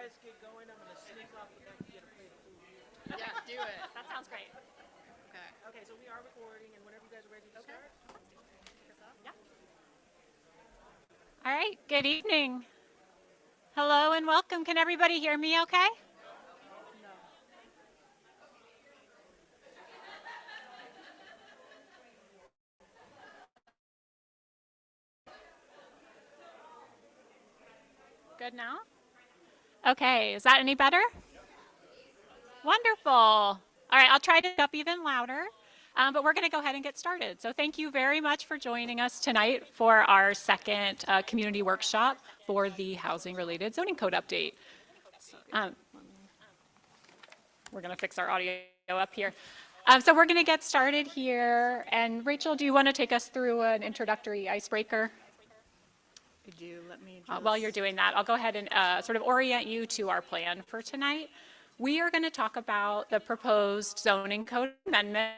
guys get going, I'm gonna sneak off the back to get a plate of food here. Yeah, do it. That sounds great. Okay. Okay, so we are recording, and whenever you guys are ready to start. Yeah. All right, good evening. Hello and welcome. Can everybody hear me okay? Good now? Okay, is that any better? Wonderful. All right, I'll try to get up even louder, but we're going to go ahead and get started. So thank you very much for joining us tonight for our second community workshop for the housing-related zoning code update. We're going to fix our audio up here. So we're going to get started here. And Rachel, do you want to take us through an introductory icebreaker? Could you let me just... While you're doing that, I'll go ahead and sort of orient you to our plan for tonight. We are going to talk about the proposed zoning code amendment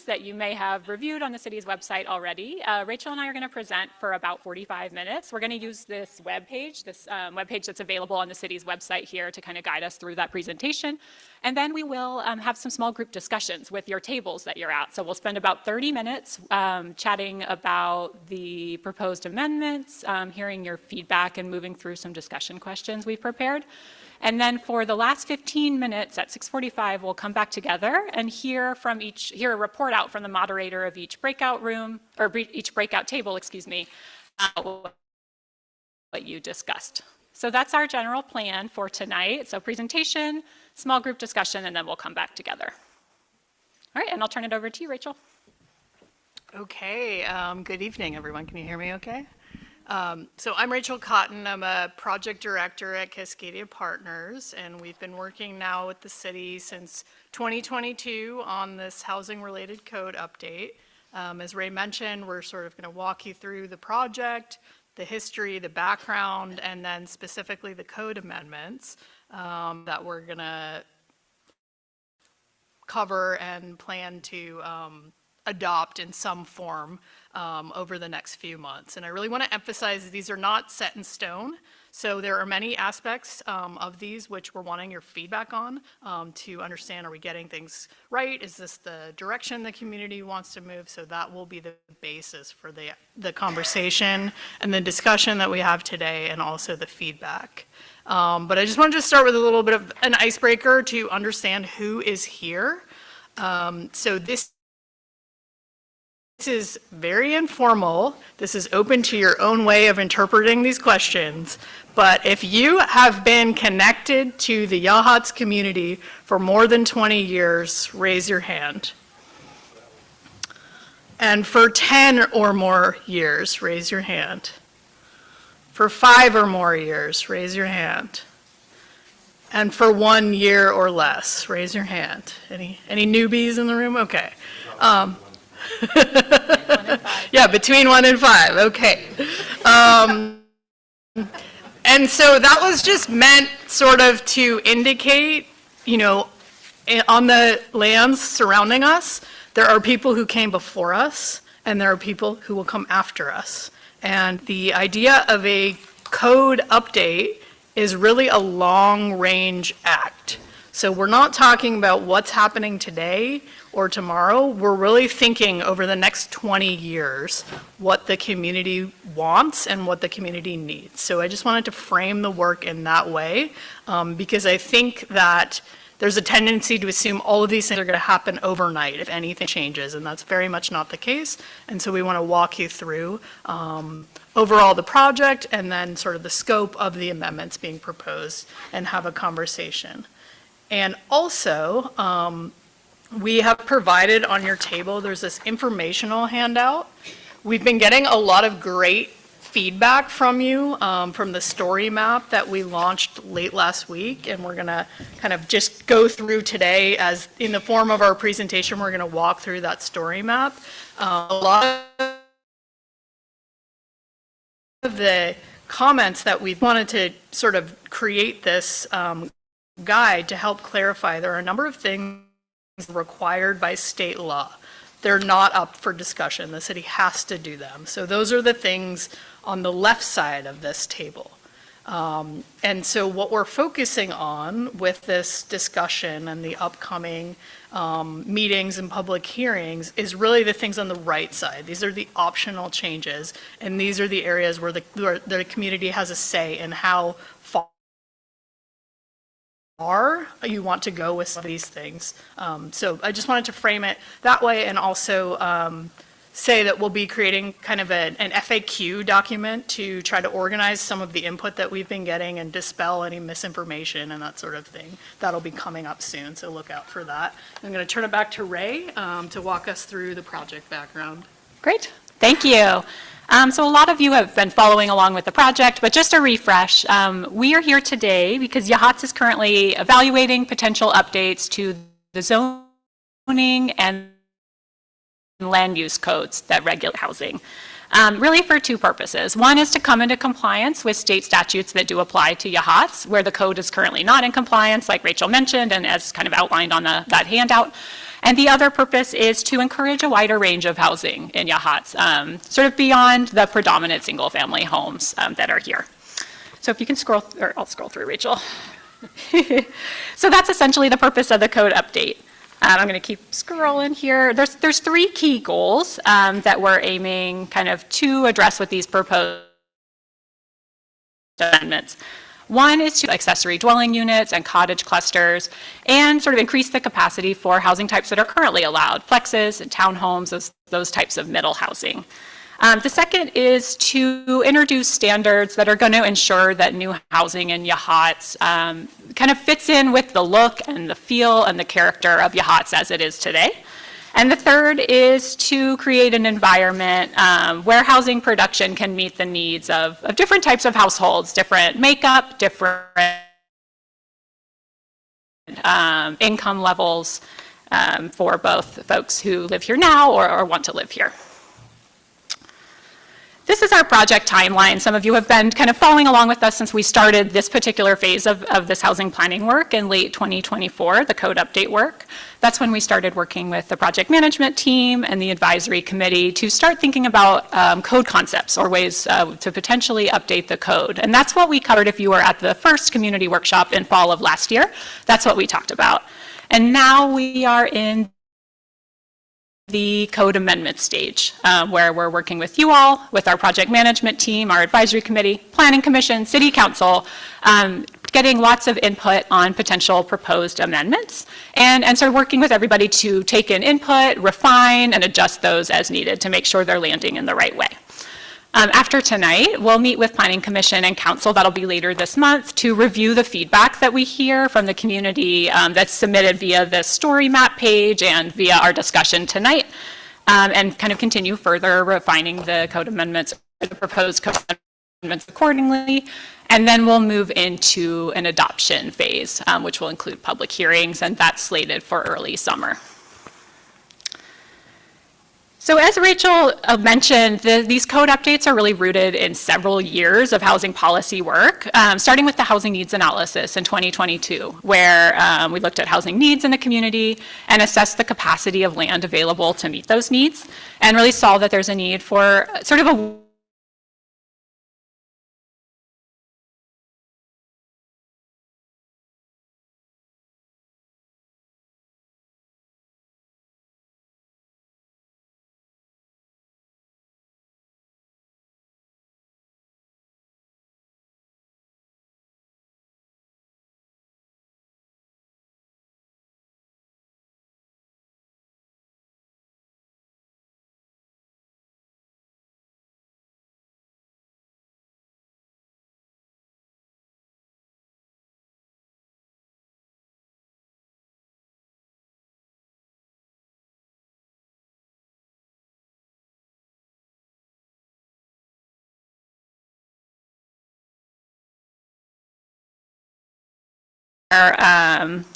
that you may have reviewed on the city's website already. Rachel and I are going to present for about 45 minutes. We're going to use this webpage that's available on the city's website here to kind of guide us through that presentation. And then we will have some small group discussions with your tables that you're at. So we'll spend about 30 minutes chatting about the proposed amendments, hearing your feedback, and moving through some discussion questions we've prepared. And then for the last 15 minutes at 6:45, we'll come back together and hear a report out from the moderator of each breakout room, or each breakout table, what you discussed. So that's our general plan for tonight. So presentation, small group discussion, and then we'll come back together. All right, and I'll turn it over to you, Rachel. Okay, good evening, everyone. Can you hear me okay? So I'm Rachel Cotton. I'm a project director at Cascadia Partners, and we've been working now with the city since 2022 on this housing-related code update. As Ray mentioned, we're sort of going to walk you through the project, the history, the background, and then specifically the code amendments that we're going to cover and plan to adopt in some form over the next few months. And I really want to emphasize these are not set in stone. So there are many aspects of these which we're wanting your feedback on to understand, are we getting things right? Is this the direction the community wants to move? So that will be the basis for the conversation and the discussion that we have today, and also the feedback. But I just wanted to start with a little bit of an icebreaker to understand who is here. So this is very informal. This is open to your own way of interpreting these questions. But if you have been connected to the Yachats community for more than 20 years, raise your hand. And for 10 or more years, raise your hand. For 5 or more years, raise your hand. And for 1 year or less, raise your hand. Any newbies in the room? Okay. Yeah, between 1 and 5, okay. And so that was just meant sort of to indicate, on the lands surrounding us, there are people who came before us, and there are people who will come after us. And the idea of a code update is really a long-range act. So we're not talking about what's happening today or tomorrow. We're really thinking over the next 20 years what the community wants and what the community needs. So I just wanted to frame the work in that way because I think that there's a tendency to assume all of these things are going to happen overnight if anything changes, and that's very much not the case. And so we want to walk you through overall the project and then sort of the scope of the amendments being proposed and have a conversation. And also, we have provided on your table, there's this informational handout. We've been getting a lot of great feedback from you from the story map that we launched late last week, and we're gonna kind of just go through today as in the form of our presentation, we're gonna walk through that story map. A lot of the comments that we wanted to sort of create this guide to help clarify, there are a number of things required by state law. They're not up for discussion. The city has to do them. So those are the things on the left side of this table. And so what we're focusing on with this discussion and the upcoming meetings and public hearings is really the things on the right side. These are the optional changes, and these are the areas where the community has a say in how far you want to go with some of these things. So I just wanted to frame it that way, and also say that we'll be creating kind of an FAQ document to try to organize some of the input that we've been getting and dispel any misinformation and that sort of thing. That'll be coming up soon, so look out for that. I'm going to turn it back to Ray to walk us through the project background. Great, thank you. So a lot of you have been following along with the project, but just a refresh, we are here today because Yachats is currently evaluating potential updates to the zoning and land use codes that regulate housing, really for two purposes. One is to come into compliance with state statutes that do apply to Yachats, where the code is currently not in compliance, like Rachel mentioned, and as kind of outlined on that handout. And the other purpose is to encourage a wider range of housing in Yachats, sort of beyond the predominant single-family homes that are here. So if you can scroll, or I'll scroll through, Rachel. So that's essentially the purpose of the code update. I'm going to keep scrolling here. There's three key goals that we're aiming kind of to address with these proposed amendments. One is to accessory dwelling units and cottage clusters and sort of increase the capacity for housing types that are currently allowed, plexes and townhomes, those types of middle housing. The second is to introduce standards that are going to ensure that new housing in Yachats kind of fits in with the look and the feel and the character of Yachats as it is today. And the third is to create an environment where housing production can meet the needs of different types of households, different makeup, different income levels for both folks who live here now or want to live here. This is our project timeline. Some of you have been kind of following along with us since we started this particular phase of this housing planning work in late 2024, the code update work. That's when we started working with the project management team and the advisory committee to start thinking about code concepts or ways to potentially update the code. And that's what we covered if you were at the first community workshop in fall of last year. That's what we talked about. And now we are in the code amendment stage, where we're working with you all, with our project management team, our advisory committee, planning commission, city council, getting lots of input on potential proposed amendments, and sort of working with everybody to take in input, refine, and adjust those as needed to make sure they're landing in the right way. After tonight, we'll meet with Planning Commission and Council, that'll be later this month, to review the feedback that we hear from the community that's submitted via the story map page and via our discussion tonight, and kind of continue further refining the code amendments, or the proposed code amendments accordingly. And then we'll move into an adoption phase, which will include public hearings, and that's slated for early summer. So as Rachel mentioned, these code updates are really rooted in several years of housing policy work, starting with the housing needs analysis in 2022, where we looked at housing needs in the community and assessed the capacity of land available to meet those needs, and really saw that there's a need for sort of a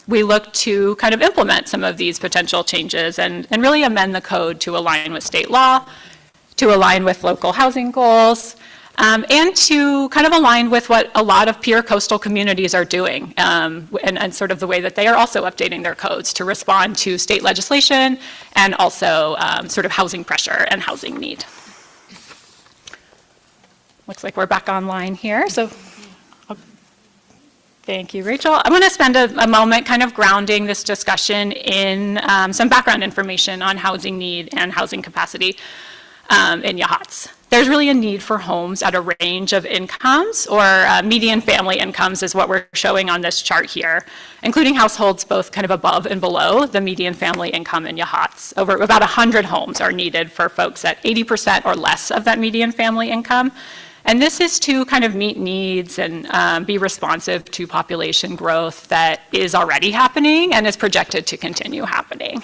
we look to kind of implement some of these potential changes and really amend the code to align with state law, to align with local housing goals, and to kind of align with what a lot of peer coastal communities are doing, and sort of the way that they are also updating their codes to respond to state legislation and also sort of housing pressure and housing need. Looks like we're back online here, so Thank you, Rachel. I'm going to spend a moment kind of grounding this discussion in some background information on housing need and housing capacity in Yachats. There's really a need for homes at a range of incomes, or median family incomes is what we're showing on this chart here, including households both kind of above and below the median family income in Yachats. Over about 100 homes are needed for folks at 80% or less of that median family income. And this is to kind of meet needs and be responsive to population growth that is already happening and is projected to continue happening.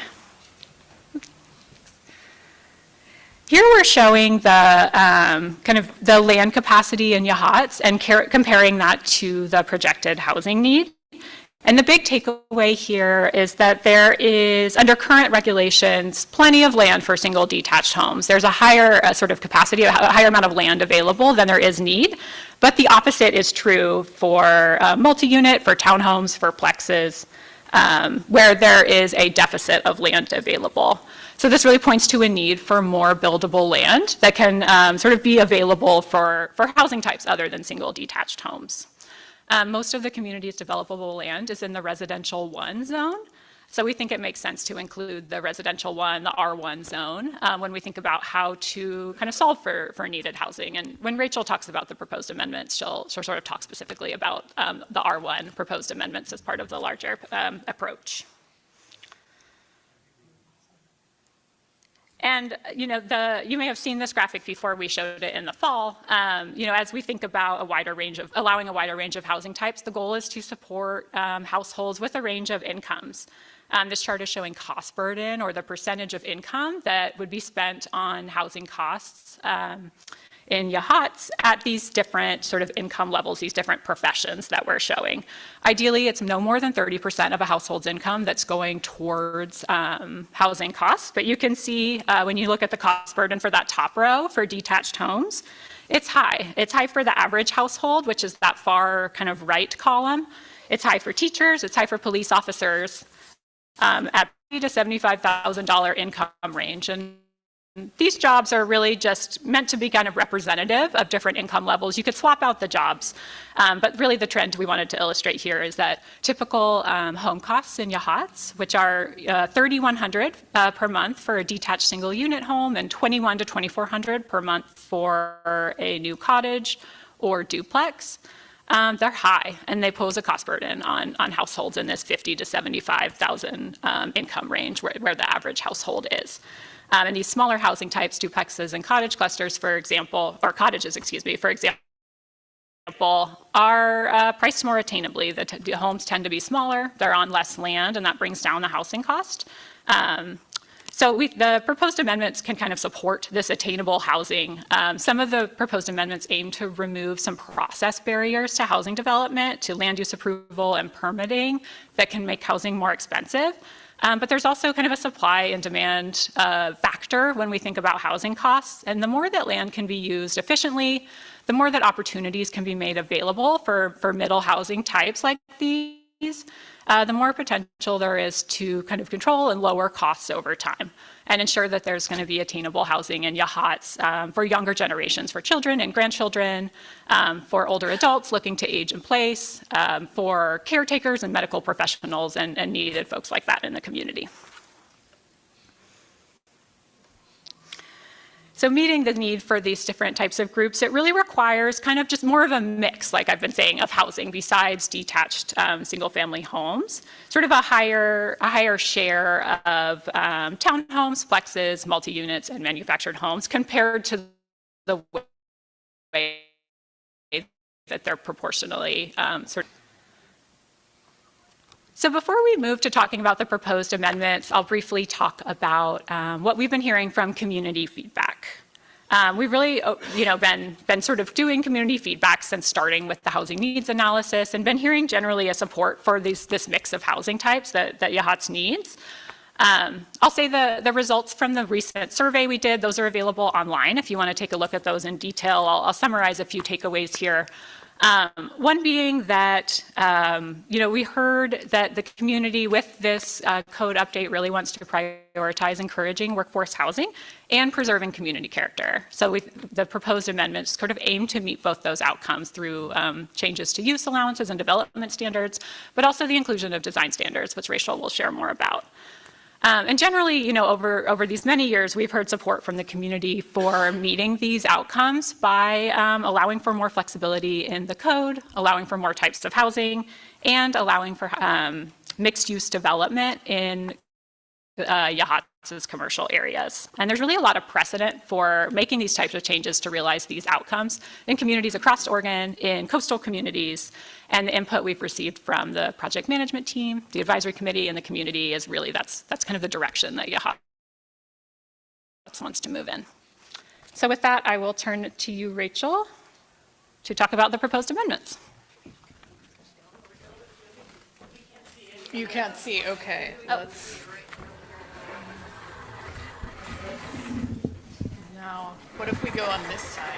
Here we're showing the kind of the land capacity in Yachats and comparing that to the projected housing need. And the big takeaway here is that there is, under current regulations, plenty of land for single detached homes. There's a higher sort of capacity, a higher amount of land available than there is need. But the opposite is true for multi-unit, for townhomes, for plexes, where there is a deficit of land available. So this really points to a need for more buildable land that can sort of be available for housing types other than single detached homes. Most of the community's developable land is in the residential 1 zone. So we think it makes sense to include the residential 1, the R1 zone, when we think about how to kind of solve for needed housing. And when Rachel talks about the proposed amendments, she'll sort of talk specifically about the R1 proposed amendments as part of the larger approach. And you may have seen this graphic before. We showed it in the fall. As we think about allowing a wider range of housing types, the goal is to support households with a range of incomes. This chart is showing cost burden, or the percentage of income that would be spent on housing costs in Yachats at these different sort of income levels, these different professions that we're showing. Ideally, it's no more than 30% of a household's income that's going towards housing costs. But you can see when you look at the cost burden for that top row for detached homes, it's high. It's high for the average household, which is that far kind of right column. It's high for teachers. It's high for police officers at $50,000 to $75,000 income range. And these jobs are really just meant to be kind of representative of different income levels. You could swap out the jobs, but really the trend we wanted to illustrate here is that typical home costs in Yachats, which are $3,100 per month for a detached single unit home and $2,100 to $2,400 per month for a new cottage or duplex, they're high, and they pose a cost burden on households in this $50,000 to $75,000 income range where the average household is. And these smaller housing types, duplexes and cottage clusters, for example, or cottages, for example, are priced more attainably. The homes tend to be smaller, they're on less land, and that brings down the housing cost. So the proposed amendments can kind of support this attainable housing. Some of the proposed amendments aim to remove some process barriers to housing development, to land use approval and permitting that can make housing more expensive. But there's also kind of a supply and demand factor when we think about housing costs. And the more that land can be used efficiently, the more that opportunities can be made available for middle housing types like these, the more potential there is to kind of control and lower costs over time and ensure that there's going to be attainable housing in Yachats for younger generations, for children and grandchildren, for older adults looking to age in place, for caretakers and medical professionals and needed folks like that in the community. So meeting the need for these different types of groups, it really requires kind of just more of a mix, like I've been saying, of housing besides detached single-family homes, sort of a higher share of townhomes, flexes, multi-units, and manufactured homes compared to the way that they're proportionally So before we move to talking about the proposed amendments, I'll briefly talk about what we've been hearing from community feedback. We've really, been sort of doing community feedback since starting with the housing needs analysis, and been hearing generally a support for this mix of housing types that Yachats needs. I'll say the results from the recent survey we did; those are available online if you want to take a look at those in detail. I'll summarize a few takeaways here. One being that, we heard that the community with this code update really wants to prioritize encouraging workforce housing and preserving community character. So the proposed amendments sort of aim to meet both those outcomes through changes to use allowances and development standards, but also the inclusion of design standards, which Rachel will share more about. And generally, over these many years, we've heard support from the community for meeting these outcomes by allowing for more flexibility in the code, allowing for more types of housing, and allowing for mixed-use development in Yachats' commercial areas. And there's really a lot of precedent for making these types of changes to realize these outcomes in communities across Oregon, in coastal communities, and the input we've received from the project management team, the advisory committee, and the community is really, that's kind of the direction that Yachats wants to move in. So with that, I will turn it to you, Rachel, to talk about the proposed amendments. You can't see, okay. Now, what if we go on this side?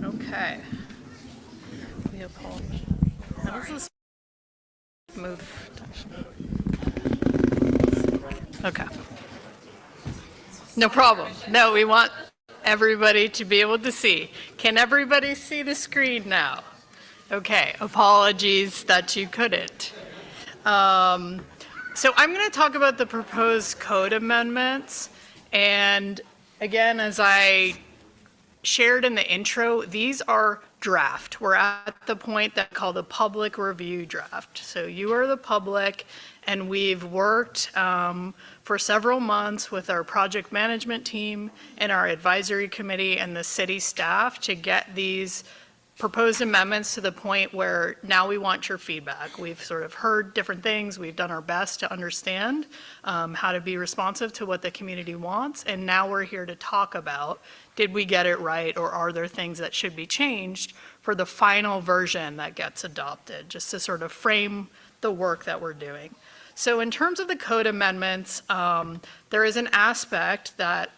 Okay. Leopold. How does this move? Okay. No problem. No, we want everybody to be able to see. Can everybody see the screen now? Okay, apologies that you couldn't. So I'm going to talk about the proposed code amendments. And again, as I shared in the intro, these are draft. We're at the point that called the public review draft. So you are the public, and we've worked for several months with our project management team and our advisory committee and the city staff to get these proposed amendments to the point where now we want your feedback. We've sort of heard different things. We've done our best to understand how to be responsive to what the community wants. And now we're here to talk about, did we get it right, or are there things that should be changed for the final version that gets adopted, just to sort of frame the work that we're doing. So in terms of the code amendments, there is an aspect that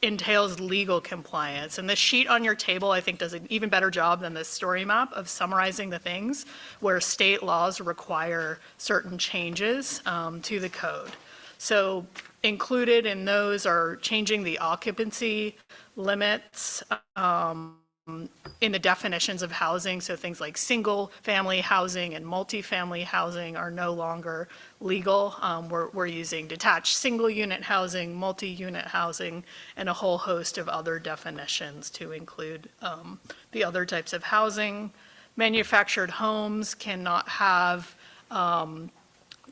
entails legal compliance. And the sheet on your table, I think, does an even better job than this story map of summarizing the things where state laws require certain changes to the code. So included in those are changing the occupancy limits in the definitions of housing. So things like single family housing and multifamily housing are no longer legal. We're using detached single unit housing, multi-unit housing, and a whole host of other definitions to include the other types of housing. Manufactured homes cannot have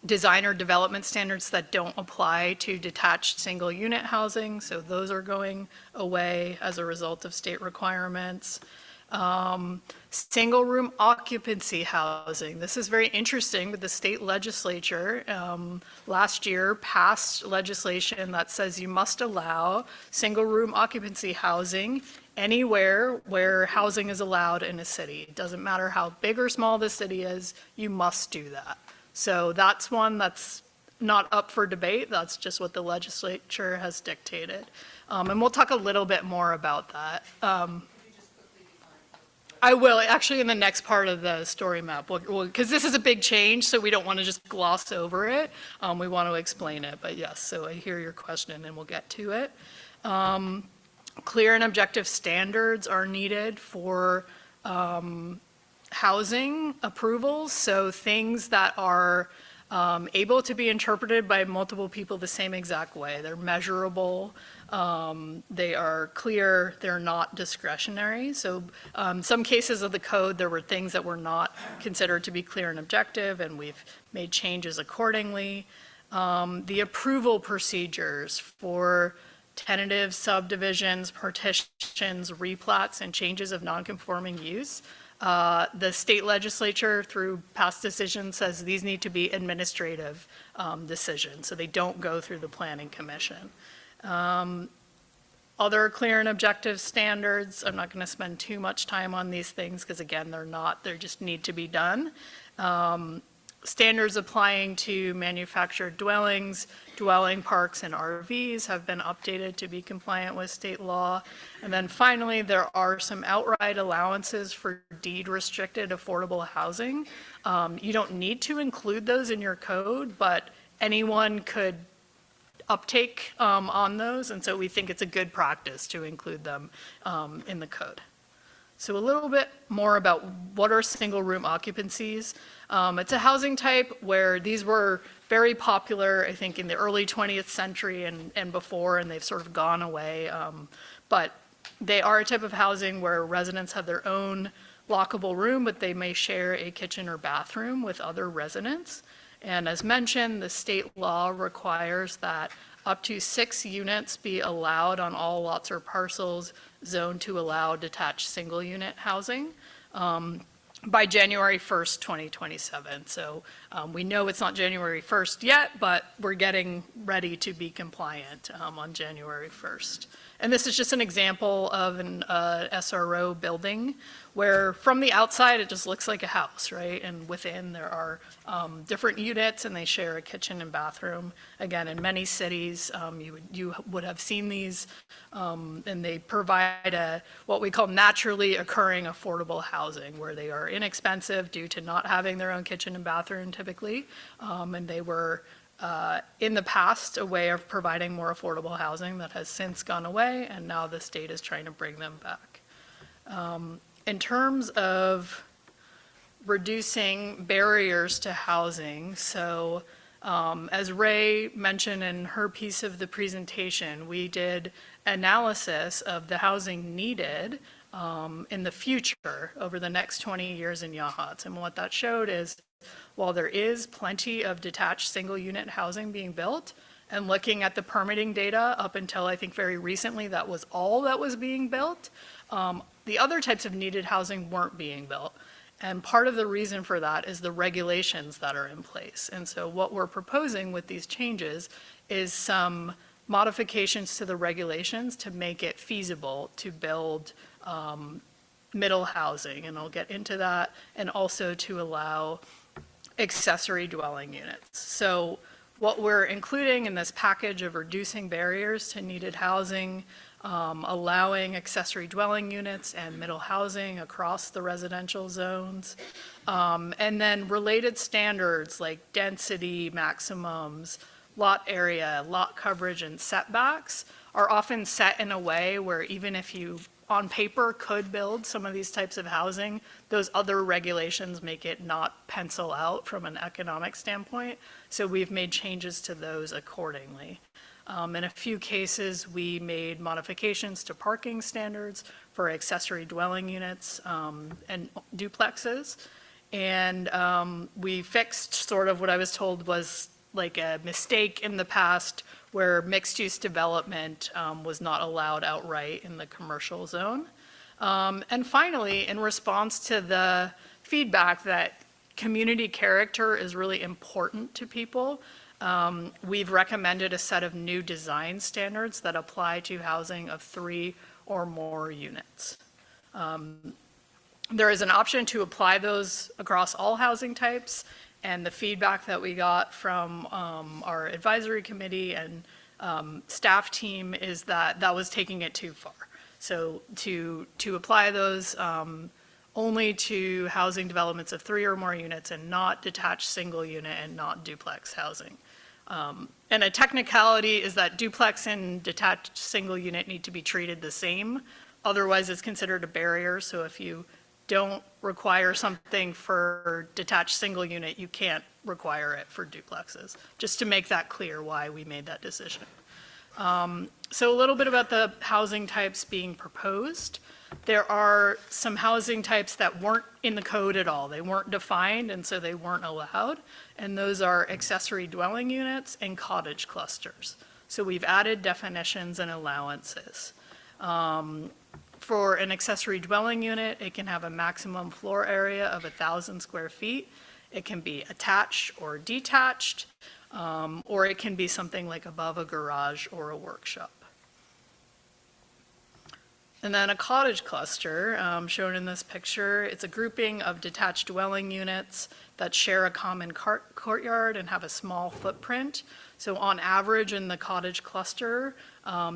design or development standards that don't apply to detached single unit housing. So those are going away as a result of state requirements. Single room occupancy housing. This is very interesting, but the state legislature last year passed legislation that says you must allow single room occupancy housing anywhere where housing is allowed in a city. It doesn't matter how big or small the city is, you must do that. So that's one that's not up for debate. That's just what the legislature has dictated. And we'll talk a little bit more about that. I will, actually, in the next part of the story map, because this is a big change, so we don't want to just gloss over it. We want to explain it, but yes, so I hear your question and we'll get to it. Clear and objective standards are needed for housing approvals, so things that are able to be interpreted by multiple people the same exact way. They're measurable, they are clear, they're not discretionary. So some cases of the code, there were things that were not considered to be clear and objective, and we've made changes accordingly. The approval procedures for tentative subdivisions, partitions, replats, and changes of non-conforming use. The state legislature, through past decisions, says these need to be administrative decisions, so they don't go through the planning commission. other clear and objective standards. I'm not going to spend too much time on these things because again, they just need to be done. Standards applying to manufactured dwellings, dwelling parks, and RVs have been updated to be compliant with state law. And then finally, there are some outright allowances for deed-restricted affordable housing. You don't need to include those in your code, but anyone could uptake on those, and so we think it's a good practice to include them in the code. So a little bit more about what are single-room occupancies. It's a housing type where these were very popular, I think, in the early 20th century and before, and they've sort of gone away. But they are a type of housing where residents have their own lockable room, but they may share a kitchen or bathroom with other residents. And as mentioned, the state law requires that up to 6 units be allowed on all lots or parcels zoned to allow detached single-unit housing by January 1st, 2027. So we know it's not January 1st yet, but we're getting ready to be compliant on January 1st. And this is just an example of an SRO building where from the outside, it just looks like a house, right? And within there are different units and they share a kitchen and bathroom. Again, in many cities, you would have seen these and they provide what we call naturally occurring affordable housing where they are inexpensive due to not having their own kitchen and bathroom typically. And they were in the past, a way of providing more affordable housing that has since gone away, and now the state is trying to bring them back. In terms of reducing barriers to housing, so as Ray mentioned in her piece of the presentation, we did analysis of the housing needed in the future over the next 20 years in Yachats. And what that showed is while there is plenty of detached single-unit housing being built, and looking at the permitting data up until I think very recently, that was all that was being built, the other types of needed housing weren't being built. And part of the reason for that is the regulations that are in place. And so what we're proposing with these changes is some modifications to the regulations to make it feasible to build middle housing, and I'll get into that, and also to allow accessory dwelling units. So what we're including in this package of reducing barriers to needed housing, allowing accessory dwelling units and middle housing across the residential zones, and then related standards like density maximums, lot area, lot coverage, and setbacks are often set in a way where even if you on paper could build some of these types of housing, those other regulations make it not pencil out from an economic standpoint. So we've made changes to those accordingly. In a few cases, we made modifications to parking standards for accessory dwelling units and duplexes. And we fixed sort of what I was told was like a mistake in the past where mixed-use development was not allowed outright in the commercial zone. And finally, in response to the feedback that community character is really important to people, we've recommended a set of new design standards that apply to housing of 3 or more units. There is an option to apply those across all housing types, and the feedback that we got from our advisory committee and staff team is that that was taking it too far. So to apply those only to housing developments of 3 or more units and not detached single unit and not duplex housing. And a technicality is that duplex and detached single unit need to be treated the same. Otherwise, it's considered a barrier. So if you don't require something for detached single unit, you can't require it for duplexes, just to make that clear why we made that decision. So a little bit about the housing types being proposed. There are some housing types that weren't in the code at all. They weren't defined, and so they weren't allowed. And those are accessory dwelling units and cottage clusters. So we've added definitions and allowances. For an accessory dwelling unit, it can have a maximum floor area of 1,000 square feet. It can be attached or detached, or it can be something like above a garage or a workshop. And then a cottage cluster, shown in this picture, it's a grouping of detached dwelling units that share a common courtyard and have a small footprint. So on average in the cottage cluster,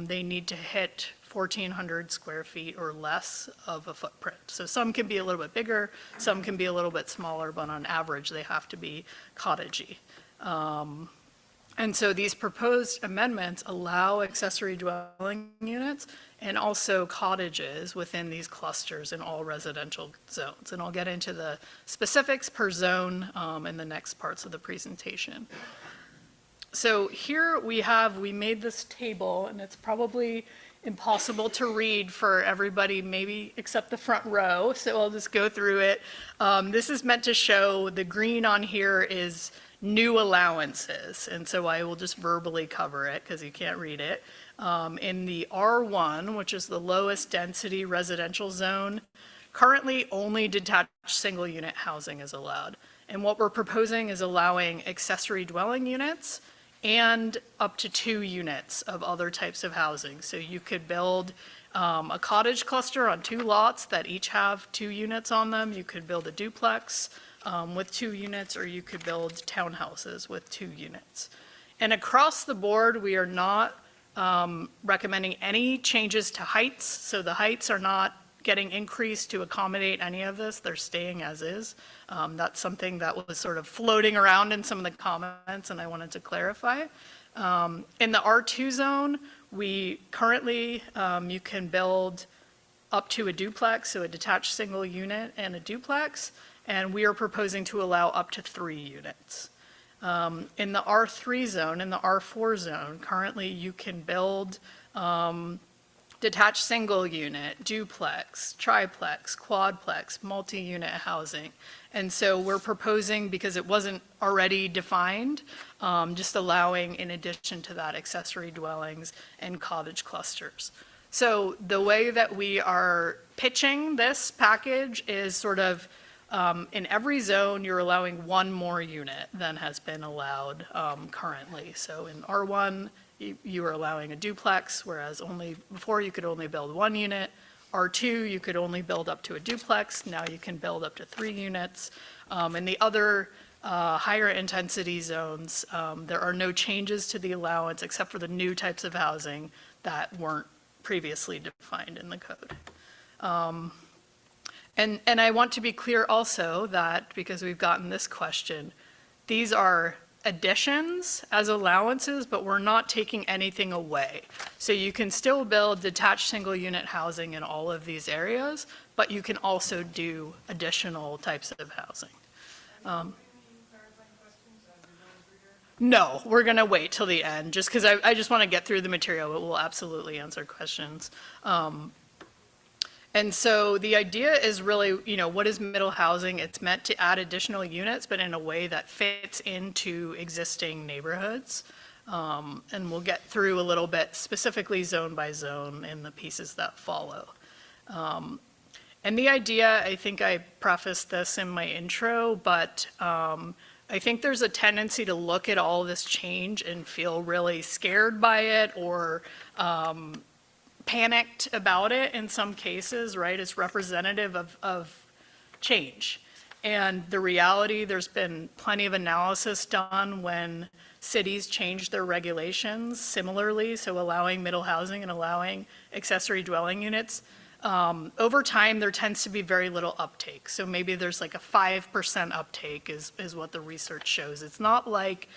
they need to hit 1,400 square feet or less of a footprint. So some can be a little bit bigger, some can be a little bit smaller, but on average they have to be cottagey. And so these proposed amendments allow accessory dwelling units and also cottages within these clusters in all residential zones. And I'll get into the specifics per zone in the next parts of the presentation. So here we made this table, and it's probably impossible to read for everybody, maybe except the front row, so I'll just go through it. This is meant to show the green on here is new allowances, and so I will just verbally cover it because you can't read it. In the R1, which is the lowest density residential zone, currently only detached single unit housing is allowed. And what we're proposing is allowing accessory dwelling units and up to 2 units of other types of housing. So you could build a cottage cluster on 2 lots that each have 2 units on them. You could build a duplex with 2 units, or you could build townhouses with 2 units. And across the board, we are not recommending any changes to heights. So the heights are not getting increased to accommodate any of this. They're staying as is. That's something that was sort of floating around in some of the comments, and I wanted to clarify. In the R2 zone, we currently, you can build up to a duplex, so a detached single unit and a duplex, and we are proposing to allow up to 3 units. In the R3 zone, in the R4 zone, currently you can build detached single unit, duplex, triplex, quadplex, multi-unit housing. And so we're proposing, because it wasn't already defined, just allowing in addition to that accessory dwellings and cottage clusters. So the way that we are pitching this package is sort of in every zone, you're allowing 1 more unit than has been allowed currently. So in R1, you are allowing a duplex, whereas before you could only build 1 unit. R2, you could only build up to a duplex. Now you can build up to 3 units. In the other higher intensity zones, there are no changes to the allowance except for the new types of housing that weren't previously defined in the code. And I want to be clear also that, because we've gotten this question, these are additions as allowances, but we're not taking anything away. So you can still build detached single unit housing in all of these areas, but you can also do additional types of housing. No, we're gonna wait till the end, just because I just want to get through the material, but we'll absolutely answer questions. And so the idea is really, what is middle housing? It's meant to add additional units, but in a way that fits into existing neighborhoods. And we'll get through a little bit specifically zone by zone in the pieces that follow. And the idea, I think I prefaced this in my intro, but I think there's a tendency to look at all this change and feel really scared by it or panicked about it in some cases, right? It's representative of change. And the reality, there's been plenty of analysis done when cities change their regulations similarly, so allowing middle housing and allowing accessory dwelling units. Over time, there tends to be very little uptake. So maybe there's like a 5% uptake is what the research shows. It's not like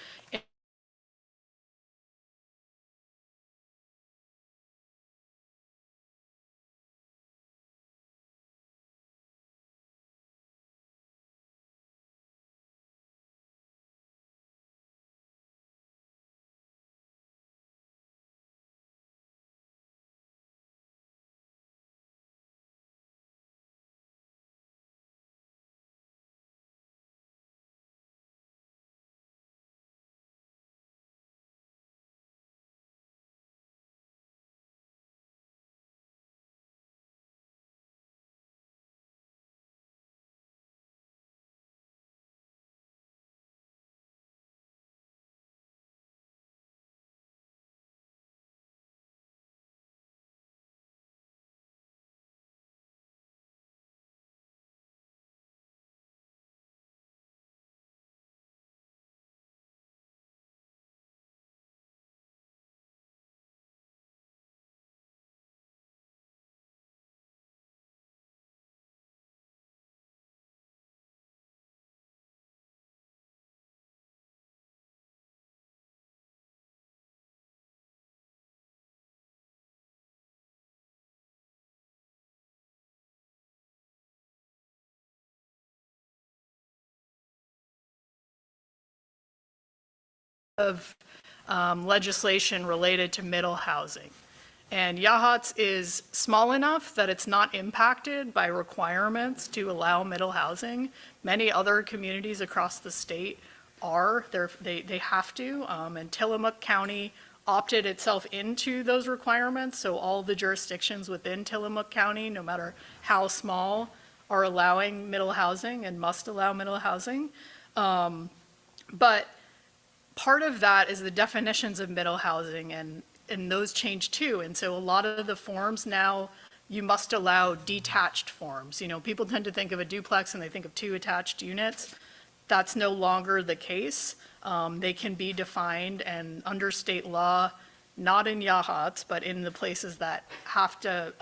of legislation related to middle housing. And Yachats is small enough that it's not impacted by requirements to allow middle housing. Many other communities across the state are, they have to, and Tillamook County opted itself into those requirements, so all the jurisdictions within Tillamook County, no matter how small, are allowing middle housing and must allow middle housing. But part of that is the definitions of middle housing, and those change too. And so a lot of the forms now, you must allow detached forms. You know, people tend to think of a duplex and they think of 2 attached units. That's no longer the case. They can be defined, and under state law, not in Yachats, but in the places that have to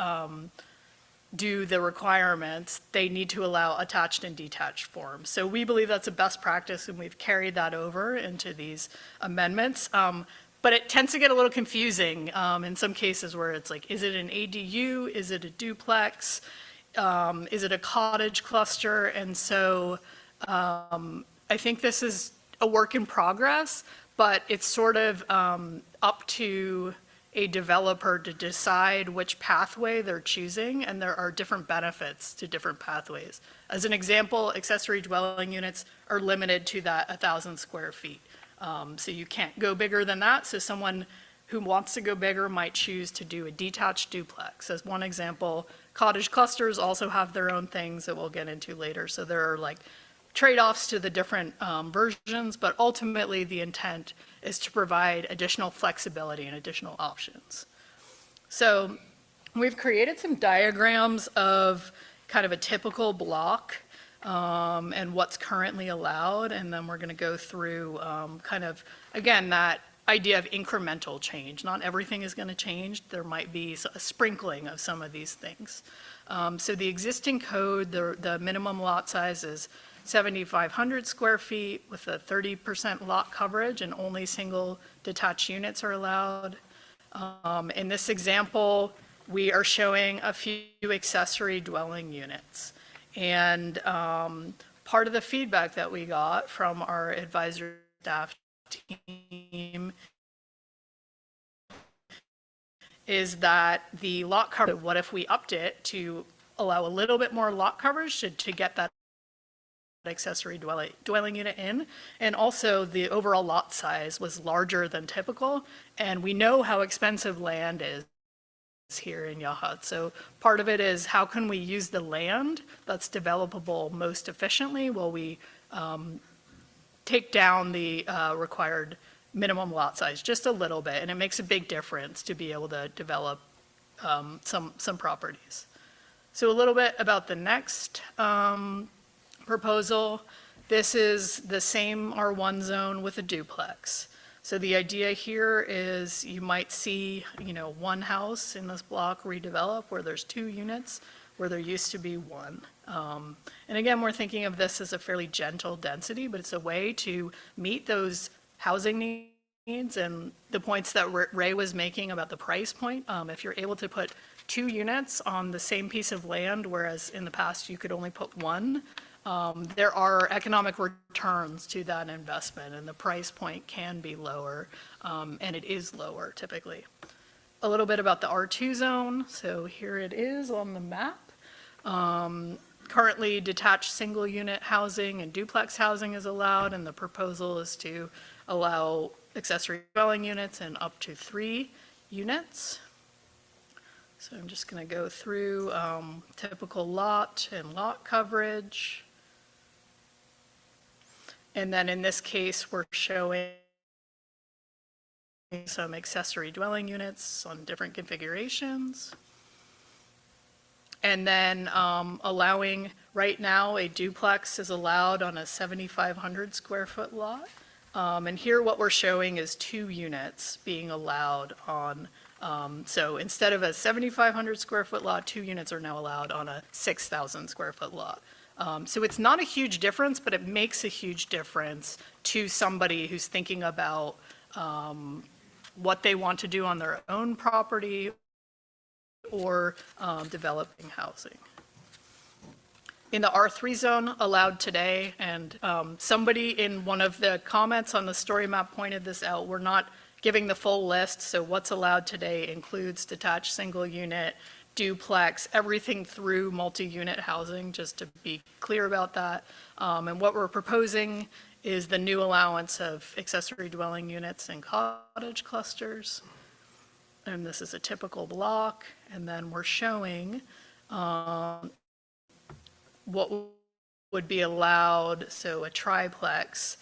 do the requirements, they need to allow attached and detached forms. So we believe that's a best practice, and we've carried that over into these amendments. But it tends to get a little confusing in some cases where it's like, is it an ADU? Is it a duplex? Is it a cottage cluster? And so I think this is a work in progress, but it's sort of up to a developer to decide which pathway they're choosing, and there are different benefits to different pathways. As an example, accessory dwelling units are limited to that 1,000 square feet. So you can't go bigger than that. So someone who wants to go bigger might choose to do a detached duplex. As one example, cottage clusters also have their own things that we'll get into later. So there are like trade-offs to the different versions, but ultimately the intent is to provide additional flexibility and additional options. So we've created some diagrams of kind of a typical block and what's currently allowed, and then we're going to go through kind of, again, that idea of incremental change. Not everything is going to change. There might be a sprinkling of some of these things. So the existing code, the minimum lot size is 7,500 square feet with a 30% lot coverage, and only single detached units are allowed. In this example, we are showing a few accessory dwelling units. And part of the feedback that we got from our advisory staff team is that the lot coverage, what if we upped it to allow a little bit more lot coverage to get that accessory dwelling unit in, and also the overall lot size was larger than typical, and we know how expensive land is here in Yachats. So part of it is how can we use the land that's developable most efficiently while we take down the required minimum lot size just a little bit, and it makes a big difference to be able to develop some properties. So a little bit about the next proposal. This is the same R1 zone with a duplex. So the idea here is you might see, you know, one house in this block redevelop where there's 2 units where there used to be 1. And again, we're thinking of this as a fairly gentle density, but it's a way to meet those housing needs and the points that Ray was making about the price point. If you're able to put 2 units on the same piece of land, whereas in the past you could only put 1, there are economic returns to that investment, and the price point can be lower, and it is lower typically. A little bit about the R2 zone. So here it is on the map. Currently, detached single unit housing and duplex housing is allowed, and the proposal is to allow accessory dwelling units and up to 3 units. So I'm just going to go through typical lot and lot coverage. And then in this case, we're showing some accessory dwelling units on different configurations. And then allowing, right now, a duplex is allowed on a 7,500 square foot lot. And here what we're showing is 2 units being allowed on, so instead of a 7,500 square foot lot, 2 units are now allowed on a 6,000 square foot lot. So it's not a huge difference, but it makes a huge difference to somebody who's thinking about what they want to do on their own property or developing housing. in the R3 zone allowed today, and somebody in one of the comments on the story map pointed this out. We're not giving the full list, so what's allowed today includes detached single unit, duplex, everything through multi-unit housing, just to be clear about that. And what we're proposing is the new allowance of accessory dwelling units and cottage clusters. And this is a typical block, and then we're showing what would be allowed, so a triplex.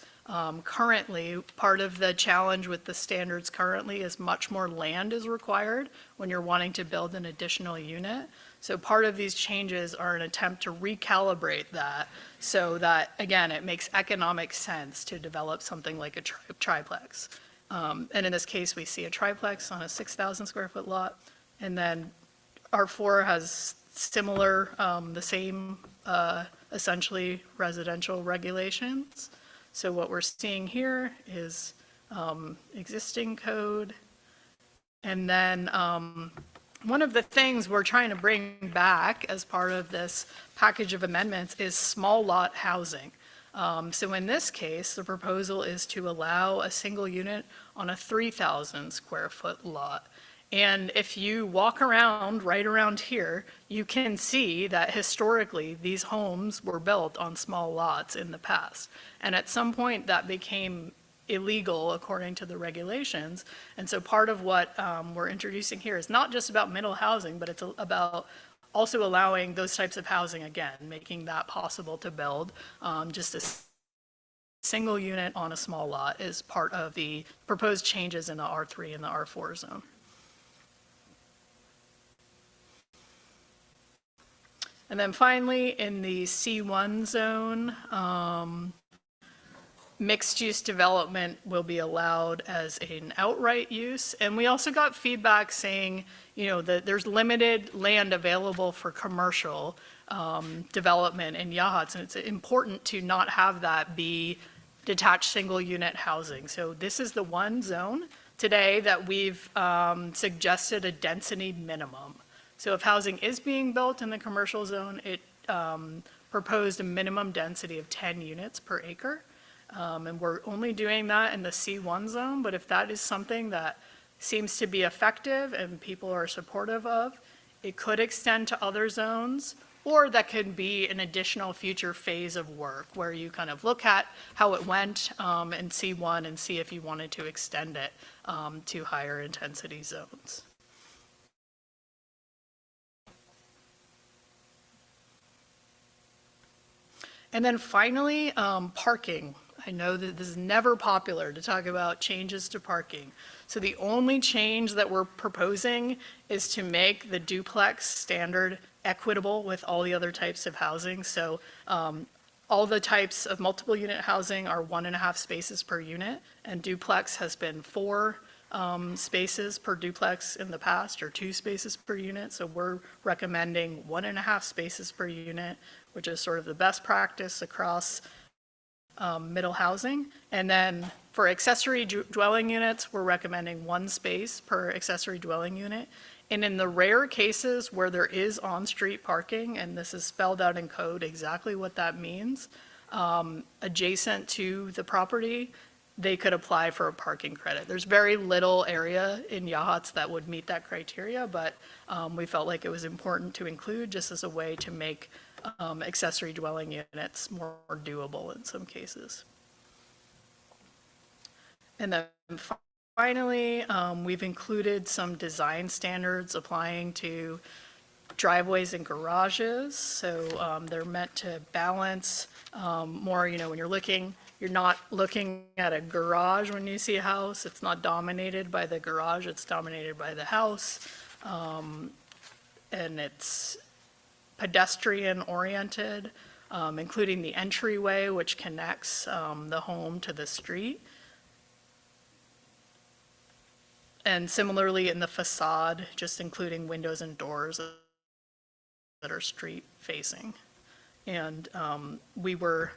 Currently, part of the challenge with the standards currently is much more land is required when you're wanting to build an additional unit. So part of these changes are an attempt to recalibrate that so that, again, it makes economic sense to develop something like a triplex. And in this case, we see a triplex on a 6,000 square foot lot. And then R4 has similar, the same essentially residential regulations. So what we're seeing here is existing code. And then one of the things we're trying to bring back as part of this package of amendments is small lot housing. So in this case, the proposal is to allow a single unit on a 3,000 square foot lot. And if you walk around, right around here, you can see that historically these homes were built on small lots in the past. And at some point that became illegal according to the regulations. And so part of what we're introducing here is not just about middle housing, but it's about also allowing those types of housing again, making that possible to build. Just a single unit on a small lot is part of the proposed changes in the R3 and the R4 zone. And then finally, in the C1 zone, mixed-use development will be allowed as an outright use. And we also got feedback saying, that there's limited land available for commercial development in Yachats, and it's important to not have that be detached single-unit housing. So this is the one zone today that we've suggested a density minimum. So if housing is being built in the commercial zone, it proposed a minimum density of 10 units per acre. And we're only doing that in the C1 zone, but if that is something that seems to be effective and people are supportive of, it could extend to other zones, or that could be an additional future phase of work where you kind of look at how it went in C1 and see if you wanted to extend it to higher intensity zones. And then finally, parking. I know that this is never popular to talk about changes to parking. So the only change that we're proposing is to make the duplex standard equitable with all the other types of housing. So all the types of multiple unit housing are 1.5 spaces per unit, and duplex has been 4 spaces per duplex in the past, or 2 spaces per unit. So we're recommending 1.5 spaces per unit, which is sort of the best practice across middle housing. And then for accessory dwelling units, we're recommending 1 space per accessory dwelling unit. And in the rare cases where there is on-street parking, and this is spelled out in code exactly what that means, adjacent to the property, they could apply for a parking credit. There's very little area in Yachats that would meet that criteria, but we felt like it was important to include just as a way to make accessory dwelling units more doable in some cases. And then finally, we've included some design standards applying to driveways and garages. So they're meant to balance more, when you're not looking at a garage when you see a house. It's not dominated by the garage, it's dominated by the house. And it's pedestrian oriented, including the entryway, which connects the home to the street. And similarly in the facade, just including windows and doors that are street facing. And we were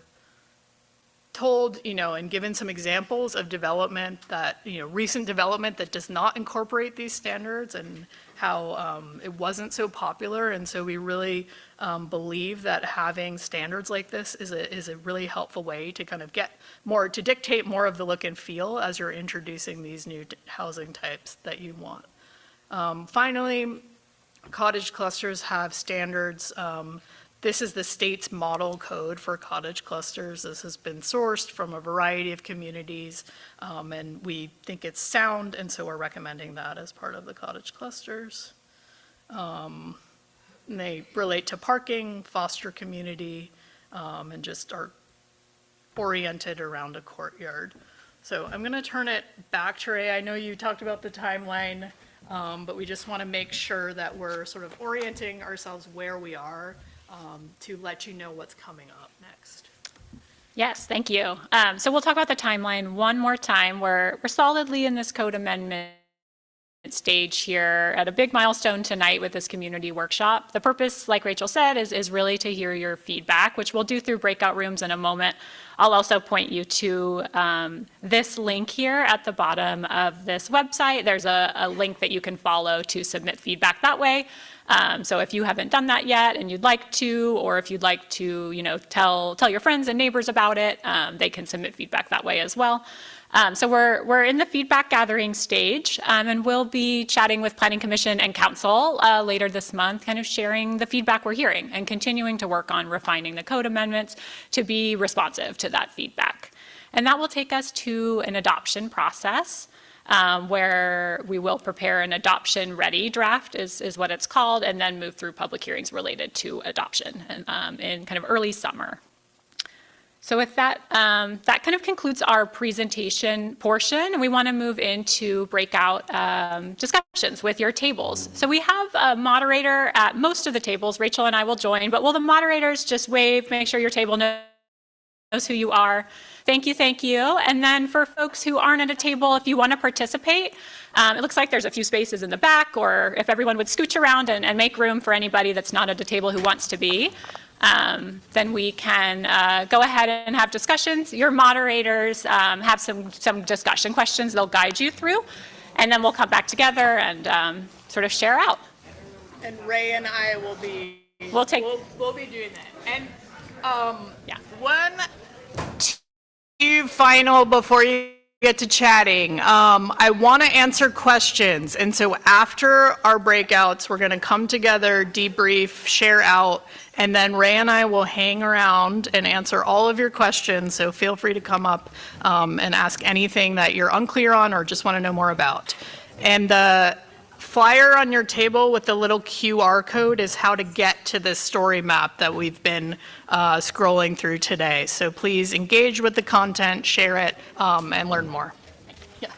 told, and given some examples of development that, recent development that does not incorporate these standards and how it wasn't so popular. And so we really believe that having standards like this is a really helpful way to kind of to dictate more of the look and feel as you're introducing these new housing types that you want. Finally, cottage clusters have standards. This is the state's model code for cottage clusters. This has been sourced from a variety of communities, and we think it's sound, and so we're recommending that as part of the cottage clusters. And they relate to parking, foster community, and just are oriented around a courtyard. So I'm going to turn it back to Ray. I know you talked about the timeline, but we just want to make sure that we're sort of orienting ourselves where we are, to let you know what's coming up next. Yes, thank you. So we'll talk about the timeline one more time. We're solidly in this code amendment stage here at a big milestone tonight with this community workshop. The purpose, like Rachel said, is really to hear your feedback, which we'll do through breakout rooms in a moment. I'll also point you to this link here at the bottom of this website. There's a link that you can follow to submit feedback that way. So if you haven't done that yet and you'd like to, or if you'd like to, tell your friends and neighbors about it, they can submit feedback that way as well. So we're in the feedback gathering stage, and we'll be chatting with Planning Commission and Council later this month, kind of sharing the feedback we're hearing and continuing to work on refining the code amendments to be responsive to that feedback. And that will take us to an adoption process. Where we will prepare an adoption-ready draft is what it's called, and then move through public hearings related to adoption in kind of early summer. So with that, that kind of concludes our presentation portion. We want to move into breakout discussions with your tables. So we have a moderator at most of the tables. Rachel and I will join, but will the moderators just wave, make sure your table knows who you are? Thank you, thank you. And then for folks who aren't at a table, if you want to participate, it looks like there's a few spaces in the back, or if everyone would scooch around and make room for anybody that's not at a table who wants to be, then we can go ahead and have discussions. Your moderators have some discussion questions they'll guide you through, and then we'll come back together and sort of share out. And Ray and I will be, We'll be doing that. And yeah. two final before you get to chatting. I want to answer questions. And so after our breakouts, we're going to come together, debrief, share out, and then Ray and I will hang around and answer all of your questions. So feel free to come up and ask anything that you're unclear on or just want to know more about. And the flyer on your table with the little QR code is how to get to this story map that we've been scrolling through today. So please engage with the content, share it, and learn more. Yeah.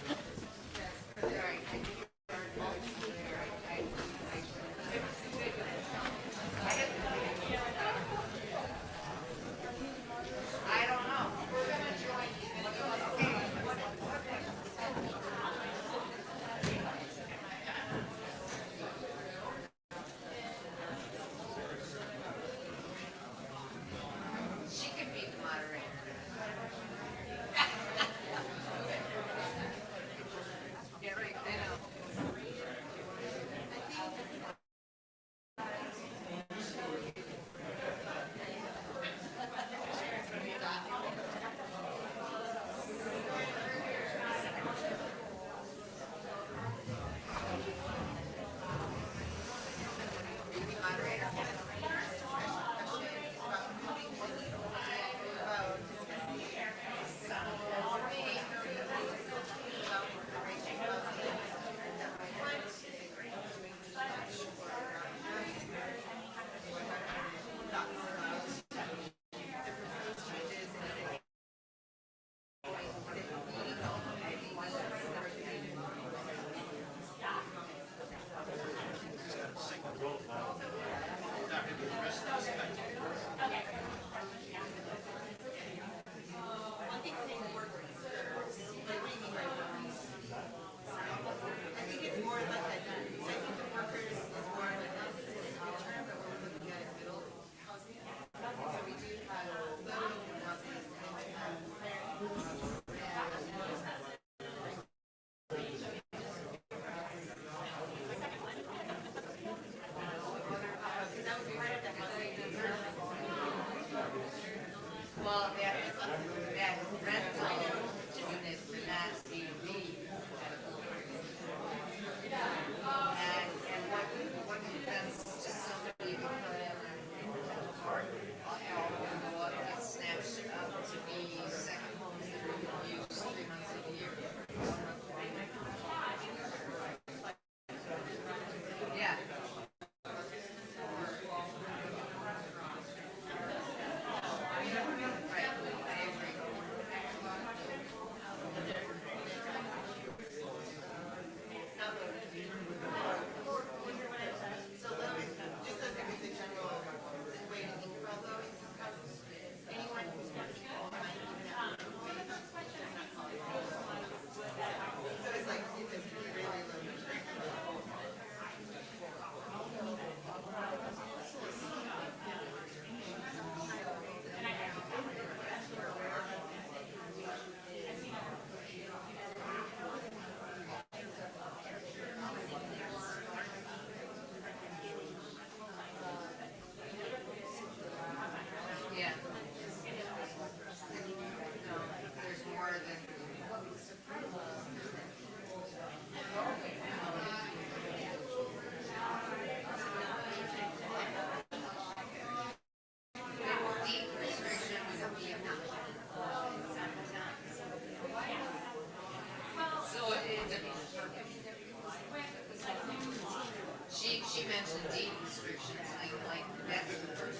deed restrictions, like that's the first.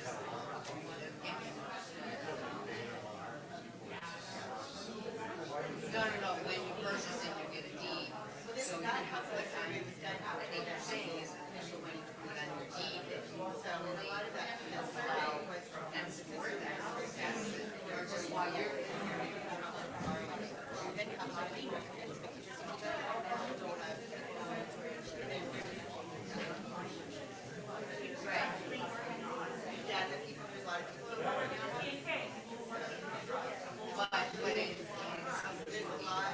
No, when you purchase it, you get a deed. So you have to put on, I think they're saying is official when you put it on your deed, that you totally allow and support that. That's it. Or just while you're. Right. Yeah, the people, there's a lot of people. But it's, there's a lot.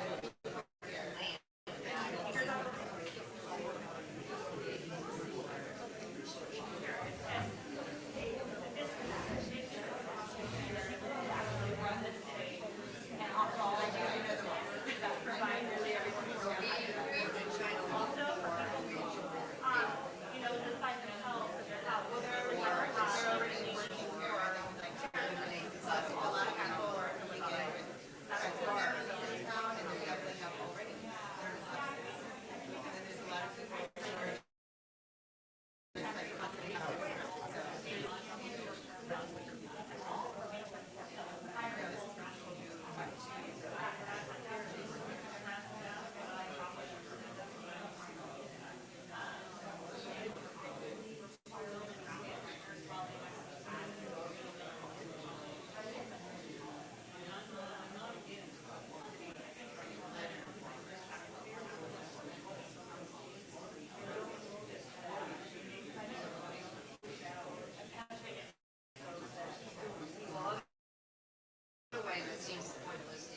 Way that seems pointless.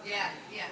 Yeah, yeah.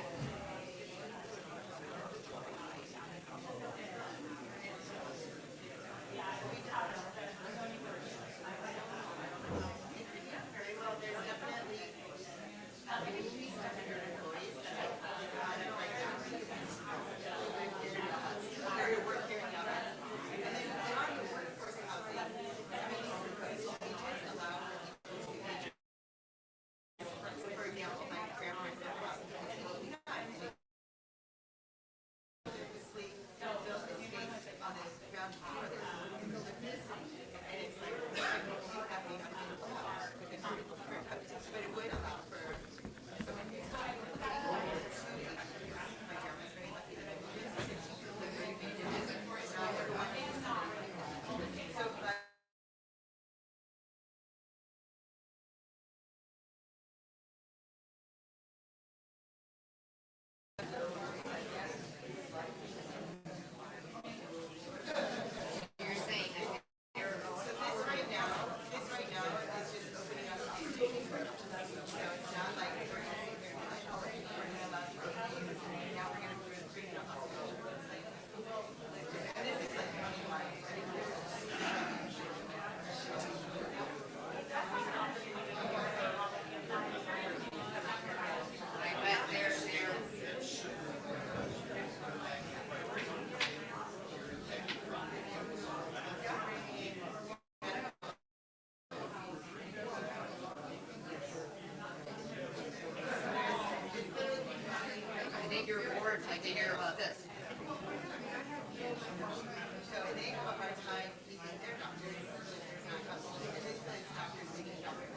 You're saying that they're, so this right now is just opening up the table. So it's not like we're gonna sit there and be like, oh, we're gonna allow you to use, and now we're gonna bring it up. It's like, and this is like county-wide. I bet they're. I think your board like to hear about this. So they have a hard time keeping their doctors. There's not customers. This is doctors taking doctors.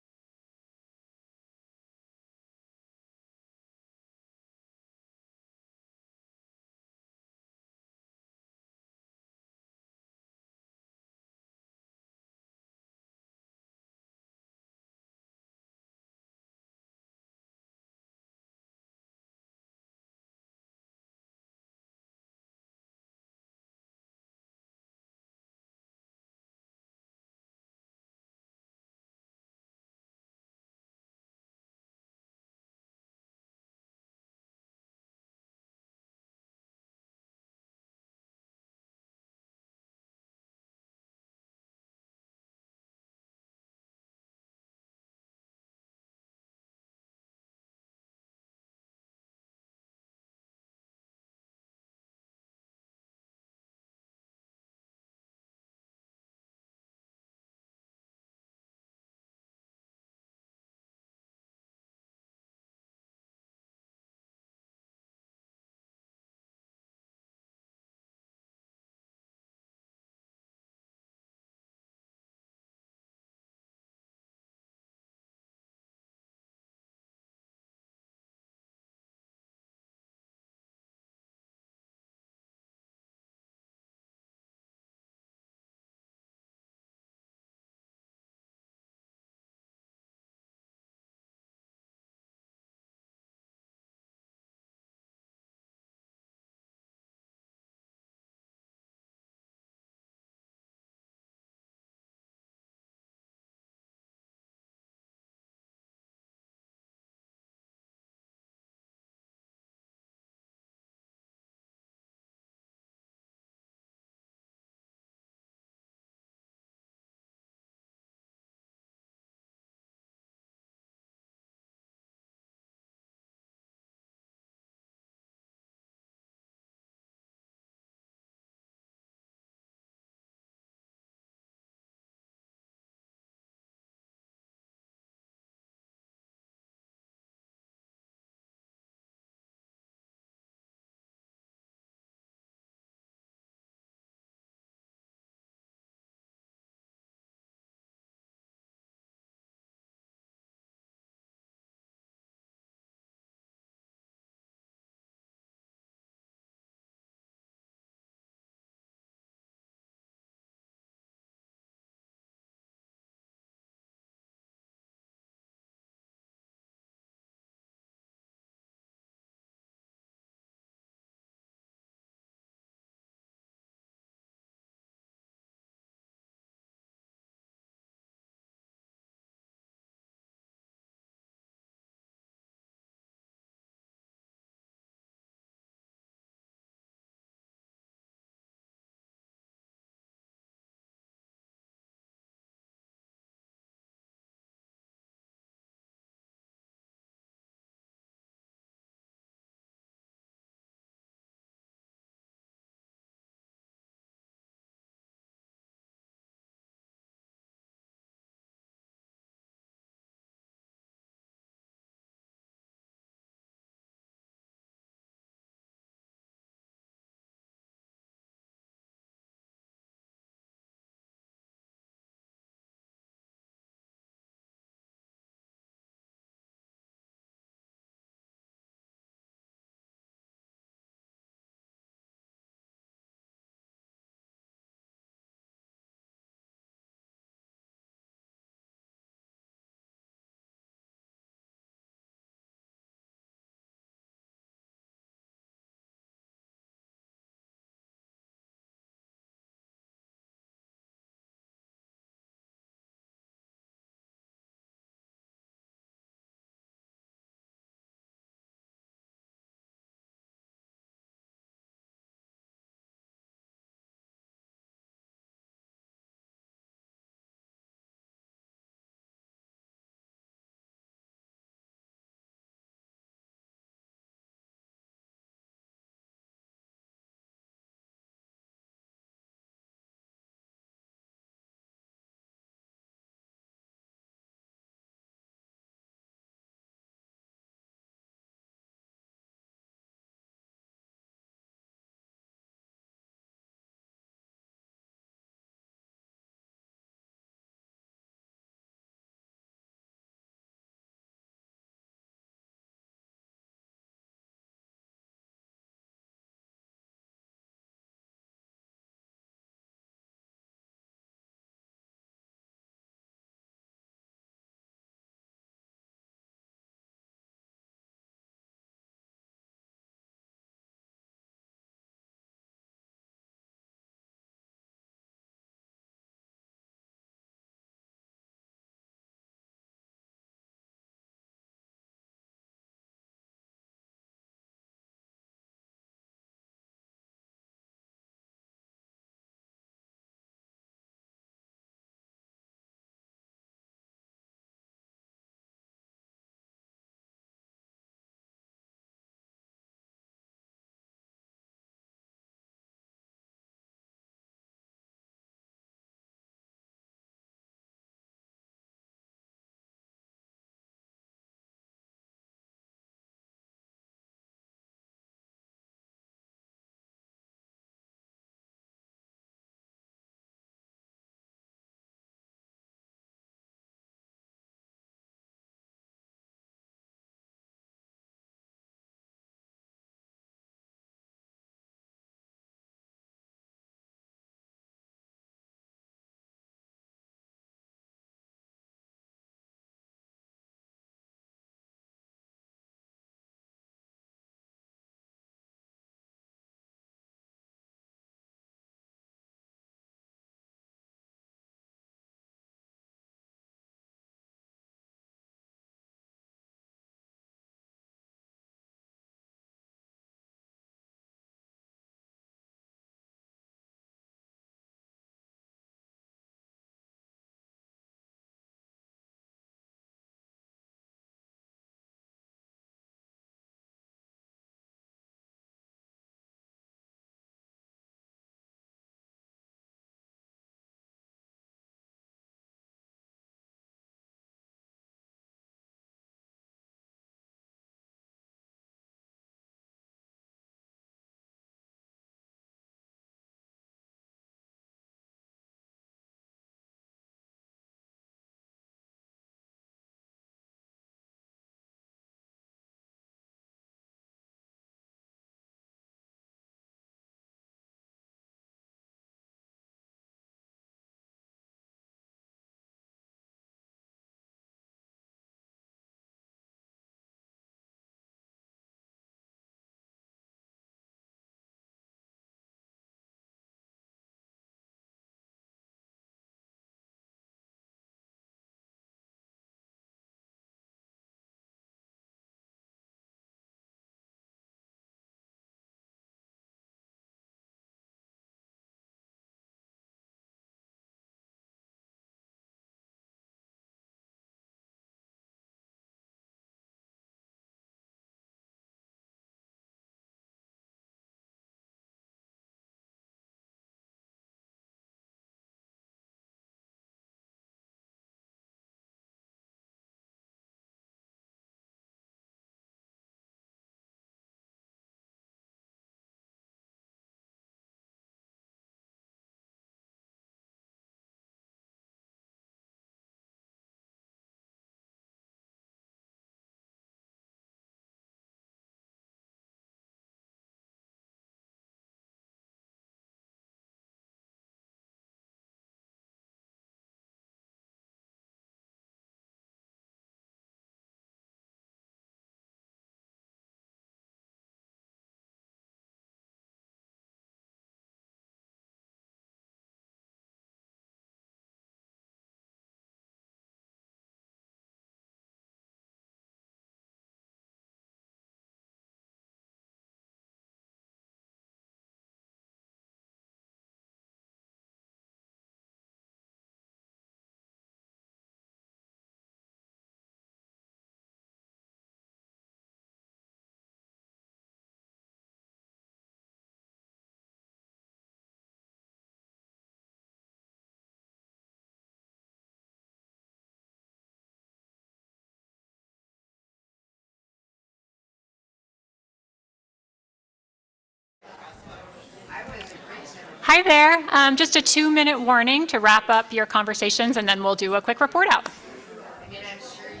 Hi there. Just a 2-minute warning to wrap up your conversations, and then we'll do a quick report out. I mean, I'm sure you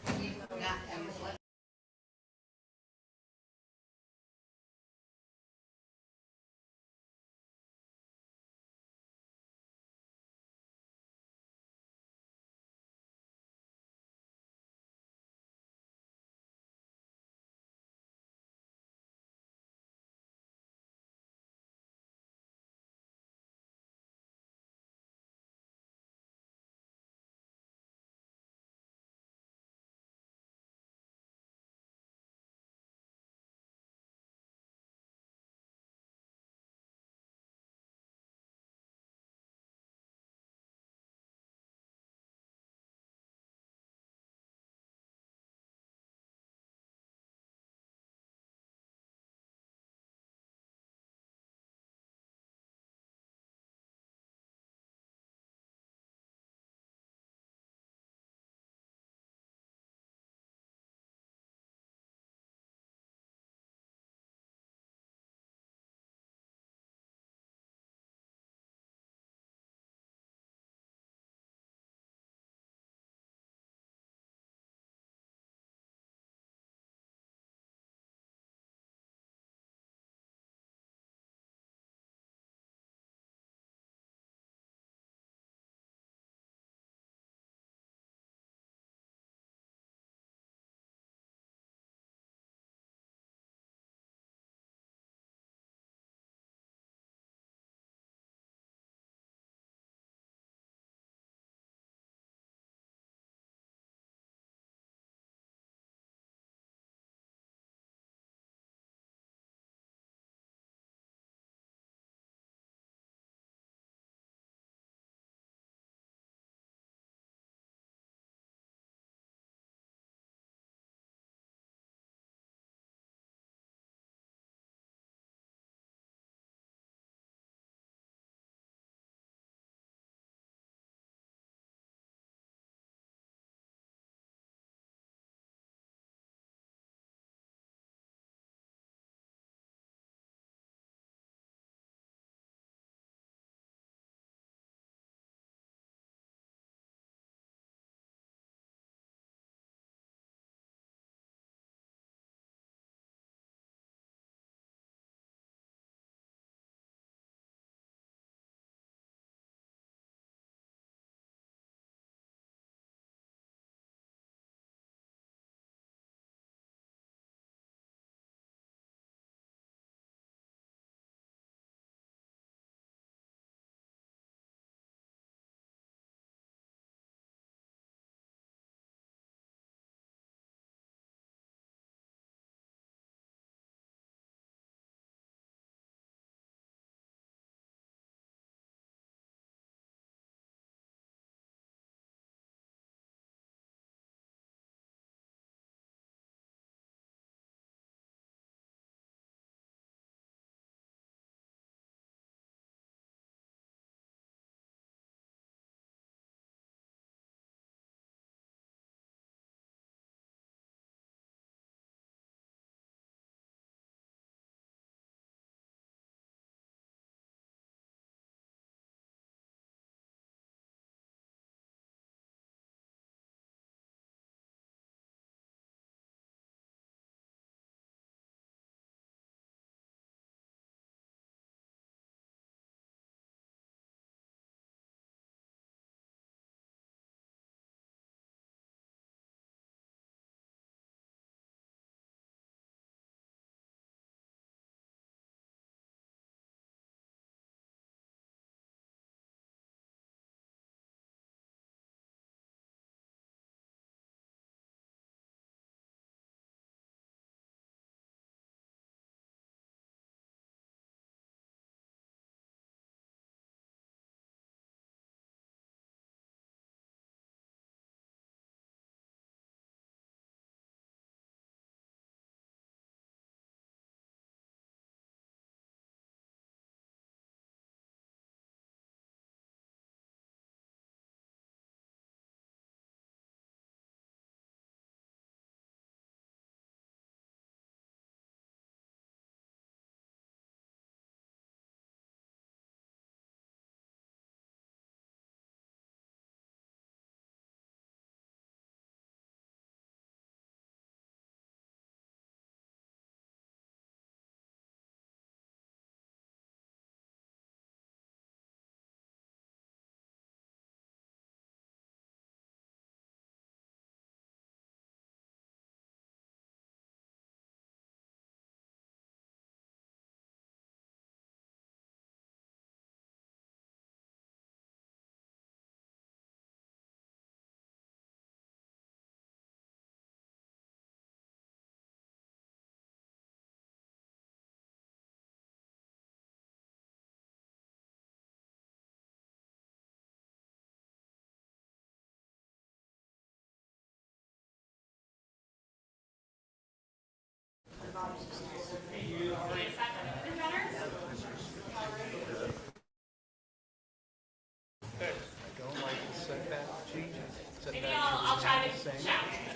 can not use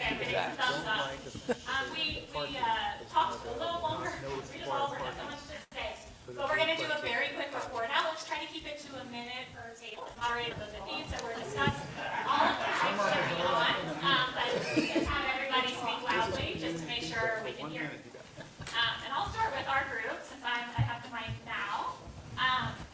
Okay, I'm getting some thumbs up. We talked a little longer. We just all have so much to say. But we're going to do a very quick report now. Let's try to keep it to a minute per table. Moderate the themes that were discussed. All of the things that are on, but just have everybody speak loudly just to make sure we can hear. And I'll start with our group since I have the mic now.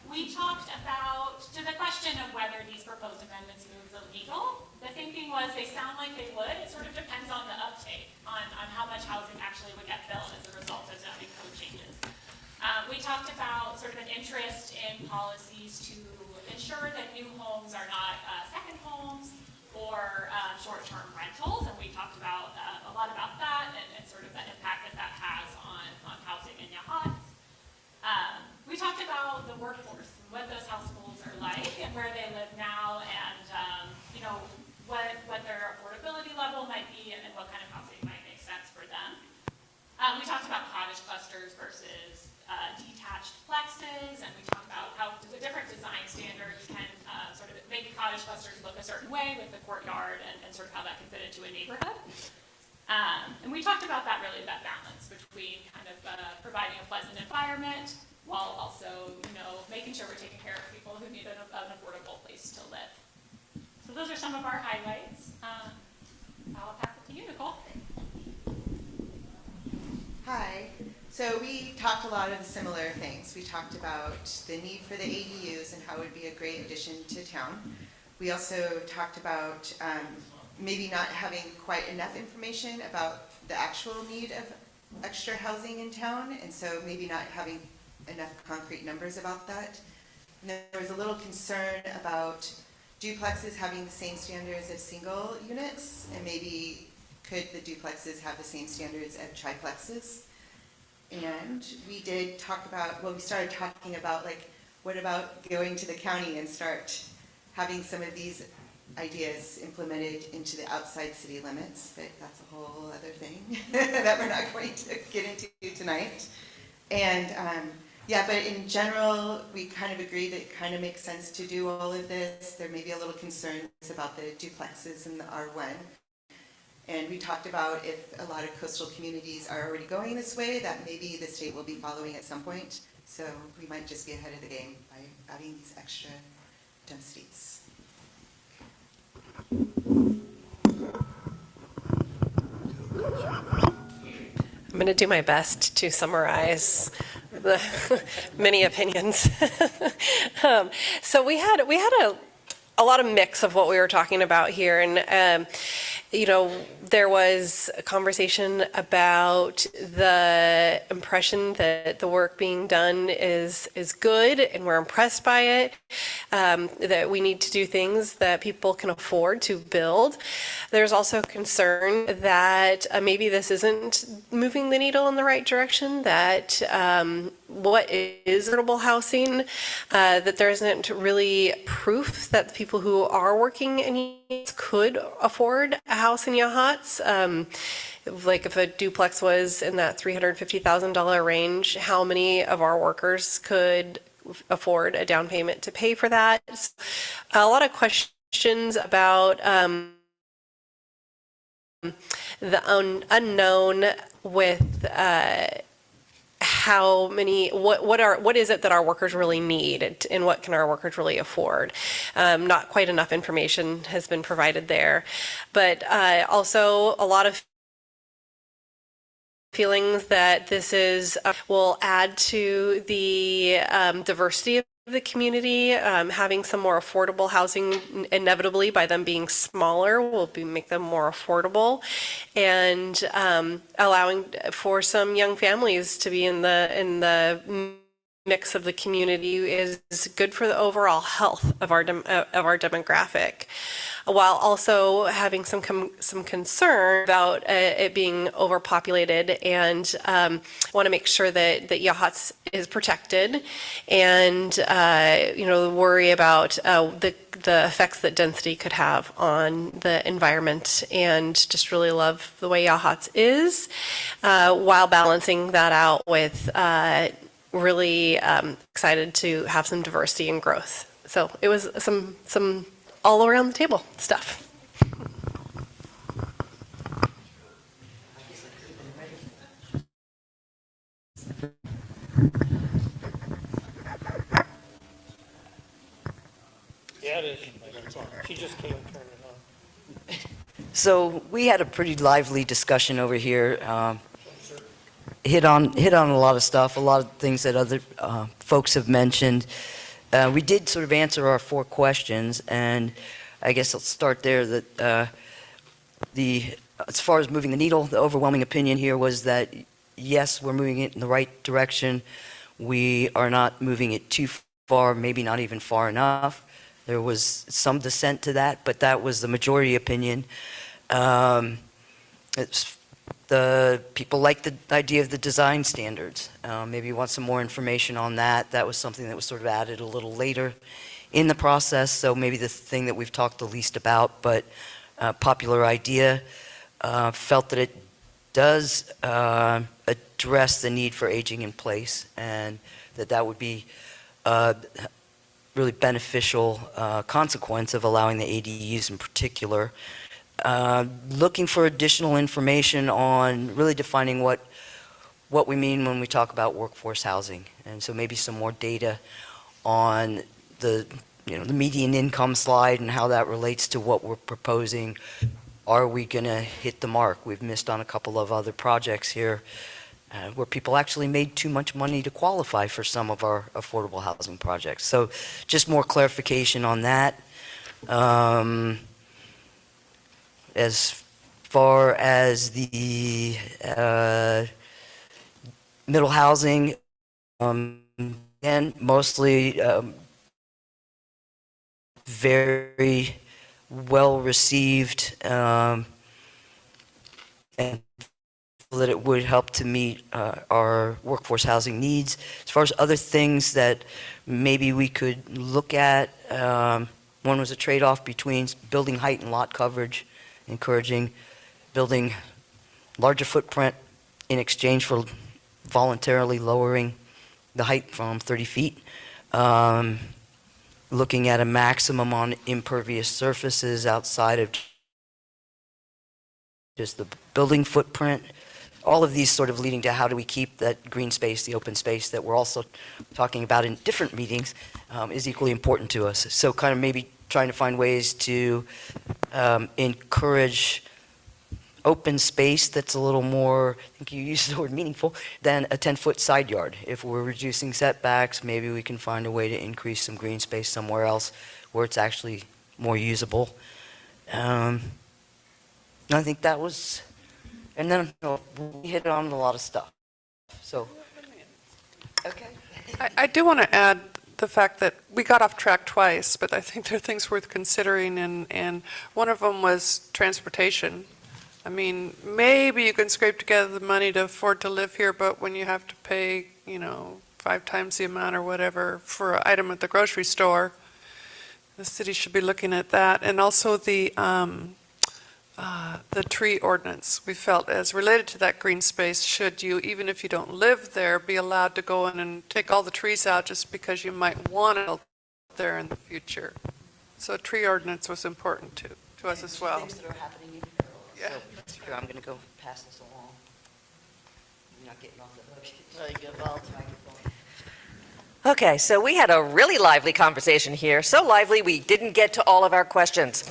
We talked about, to the question of whether these proposed amendments move the legal, the thinking was they sound like they would. It sort of depends on the uptake, on how much housing actually would get built as a result of zoning code changes. We talked about sort of an interest in policies to ensure that new homes are not second homes or short-term rentals, and we talked about a lot about that and sort of the impact that has on housing in Yachats. We talked about the workforce and what those households are like and where they live now, and what their affordability level might be and what kind of housing might make sense for them. We talked about cottage clusters versus detached plexes, and we talked about how the different design standards can sort of make cottage clusters look a certain way with the courtyard and sort of how that can fit into a neighborhood. And we talked about that balance between kind of providing a pleasant environment while also, making sure we're taking care of people who need an affordable place to live. So those are some of our highlights. I'll pass it to you, Nicole. Hi. So we talked a lot of similar things. We talked about the need for the ADUs and how it would be a great addition to town. We also talked about maybe not having quite enough information about the actual need of extra housing in town, and so maybe not having enough concrete numbers about that. And then there was a little concern about duplexes having the same standards as single units, and maybe could the duplexes have the same standards as triplexes? And we did talk about, we started talking about what about going to the county and start having some of these ideas implemented into the outside city limits, but that's a whole other thing that we're not going to get into tonight. And but in general, we kind of agree that it kind of makes sense to do all of this. There may be a little concerns about the duplexes in the R1. And we talked about if a lot of coastal communities are already going this way, that maybe the state will be following at some point. So we might just be ahead of the game by adding these extra densities. I'm going to do my best to summarize the many opinions. So we had a lot of mix of what we were talking about here, and there was a conversation about the impression that the work being done is good, and we're impressed by it, that we need to do things that people can afford to build. There's also concern that maybe this isn't moving the needle in the right direction, that what is affordable housing, that there isn't really proof that the people who are working in Yachats could afford a house in Yachats. Like if a duplex was in that $350,000 range, how many of our workers could afford a down payment to pay for that? A lot of questions about the unknown with how many, what is it that our workers really need, and what can our workers really afford? Not quite enough information has been provided there, but also a lot of feelings that this will add to the diversity of the community. Having some more affordable housing, inevitably by them being smaller, will make them more affordable, and allowing for some young families to be in the mix of the community is good for the overall health of our demographic, while also having some concern about it being overpopulated, and want to make sure that Yachats is protected, and worry about the effects that density could have on the environment, and just really love the way Yachats is, while balancing that out with really excited to have some diversity and growth. So it was some all around the table stuff. He just can't turn it on. So we had a pretty lively discussion over here. Hit on a lot of stuff, a lot of things that other folks have mentioned. We did sort of answer our 4 questions, and I guess I'll start there. That as far as moving the needle, the overwhelming opinion here was that yes, we're moving it in the right direction. We are not moving it too far, maybe not even far enough. There was some dissent to that, but that was the majority opinion. The people like the idea of the design standards. Maybe you want some more information on that. That was something that was sort of added a little later in the process, so maybe the thing that we've talked the least about, but popular idea. Felt that it does address the need for aging in place, and that would be really beneficial consequence of allowing the ADUs in particular. Looking for additional information on really defining what we mean when we talk about workforce housing, and so maybe some more data on the median income slide and how that relates to what we're proposing. Are we going to hit the mark? We've missed on a couple of other projects here where people actually made too much money to qualify for some of our affordable housing projects. So just more clarification on that. As far as the middle housing, again, mostly very well received, and that it would help to meet our workforce housing needs. As far as other things that maybe we could look at, one was a trade-off between building height and lot coverage, encouraging building larger footprint in exchange for voluntarily lowering the height from 30 feet. Looking at a maximum on impervious surfaces outside of just the building footprint. All of these sort of leading to how do we keep that green space, the open space that we're also talking about in different meetings is equally important to us. So kind of maybe trying to find ways to encourage open space that's a little more, I think you used the word meaningful, than a 10-foot side yard. If we're reducing setbacks, maybe we can find a way to increase some green space somewhere else where it's actually more usable. I think that was, and then we hit on a lot of stuff. So, okay. I do want to add the fact that we got off track twice, but I think there are things worth considering, and one of them was transportation. I mean, maybe you can scrape together the money to afford to live here, but when you have to pay, 5 times the amount or whatever for an item at the grocery store, the city should be looking at that. And also the tree ordinance, we felt, as related to that green space, should you, even if you don't live there, be allowed to go in and take all the trees out just because you might want it there in the future. So a tree ordinance was important to us as well. Things that are happening in Yeah. So here, I'm going to go pass this along. You're not getting off the hook. Okay, so we had a really lively conversation here. So lively, we didn't get to all of our questions.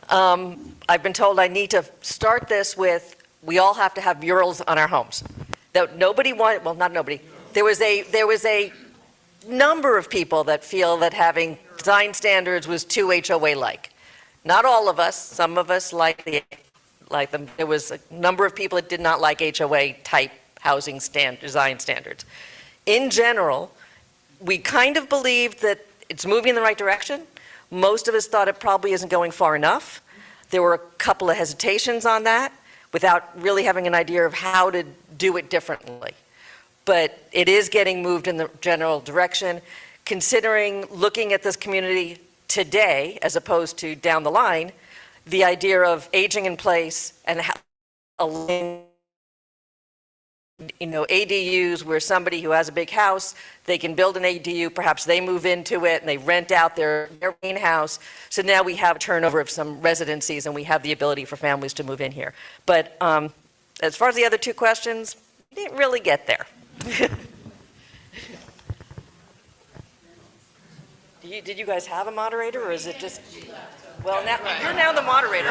I've been told I need to start this with, we all have to have murals on our homes. That nobody wanted, well, not nobody. There was a number of people that feel that having design standards was too HOA-like. Not all of us. Some of us like them. There was a number of people that did not like HOA-type housing design standards. In general, we kind of believed that it's moving in the right direction. Most of us thought it probably isn't going far enough. There were a couple of hesitations on that without really having an idea of how to do it differently. But it is getting moved in the general direction. Considering looking at this community today as opposed to down the line, the idea of aging in place and ADUs where somebody who has a big house, they can build an ADU, perhaps they move into it and they rent out their main house. So now we have a turnover of some residencies and we have the ability for families to move in here. But as far as the other 2 questions, we didn't really get there. Did you guys have a moderator or is it just? Well, now, you're now the moderator.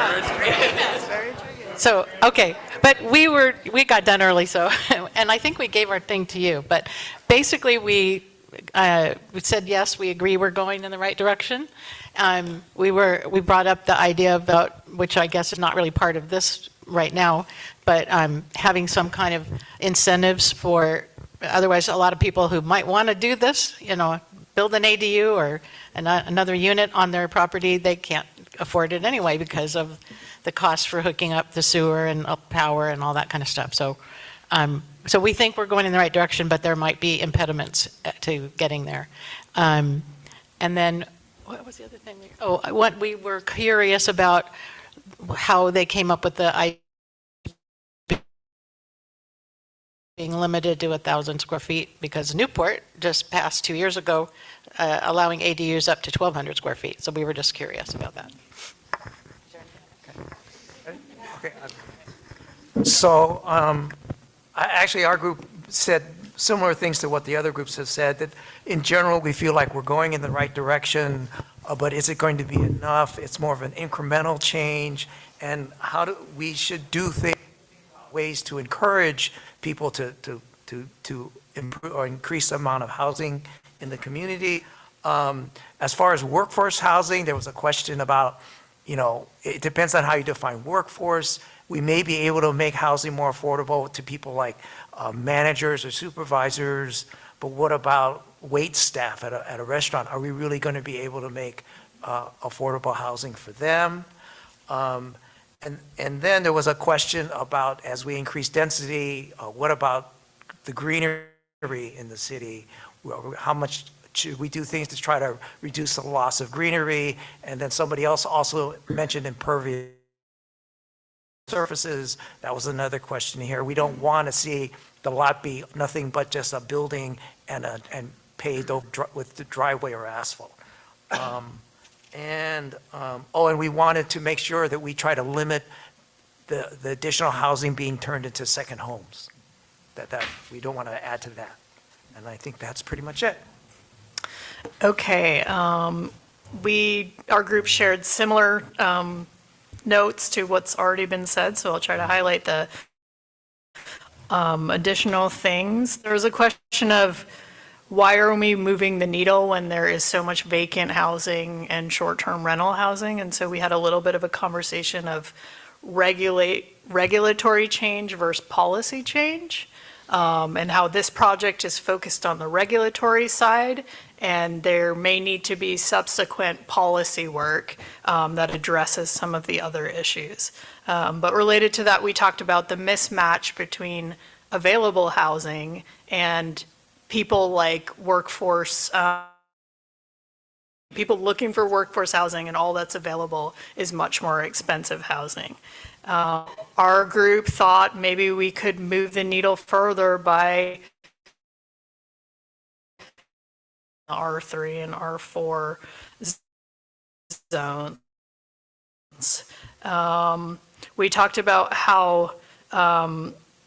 So, okay, but we got done early, so, and I think we gave our thing to you, but basically we said, yes, we agree we're going in the right direction. We brought up the idea about, which I guess is not really part of this right now, but having some kind of incentives for, otherwise a lot of people who might want to do this, build an ADU or another unit on their property, they can't afford it anyway because of the cost for hooking up the sewer and up power and all that kind of stuff. So, so we think we're going in the right direction, but there might be impediments to getting there. And then, what was the other thing? What we were curious about how they came up with the idea being limited to 1,000 square feet, because Newport just passed 2 years ago, allowing ADUs up to 1,200 square feet. So we were just curious about that. Okay. So actually, our group said similar things to what the other groups have said, that in general, we feel like we're going in the right direction, but is it going to be enough? It's more of an incremental change, and we should do things, ways to encourage people to improve or increase the amount of housing in the community. As far as workforce housing, there was a question about, it depends on how you define workforce. We may be able to make housing more affordable to people like managers or supervisors, but what about wait staff at a restaurant? Are we really going to be able to make affordable housing for them? And then there was a question about, as we increase density, what about the greenery in the city? How much should we do things to try to reduce the loss of greenery? And then somebody else also mentioned impervious surfaces. That was another question here. We don't want to see the lot be nothing but just a building and paved over with the driveway or asphalt. And we wanted to make sure that we try to limit the additional housing being turned into second homes. That we don't want to add to that. And I think that's pretty much it. Okay, our group shared similar notes to what's already been said, so I'll try to highlight the additional things. There was a question of, why are we moving the needle when there is so much vacant housing and short-term rental housing? And so we had a little bit of a conversation of regulatory change versus policy change, and how this project is focused on the regulatory side, and there may need to be subsequent policy work that addresses some of the other issues. But related to that, we talked about the mismatch between available housing and people like workforce, people looking for workforce housing, and all that's available is much more expensive housing. Our group thought maybe we could move the needle further by R3 and R4 zones. We talked about how,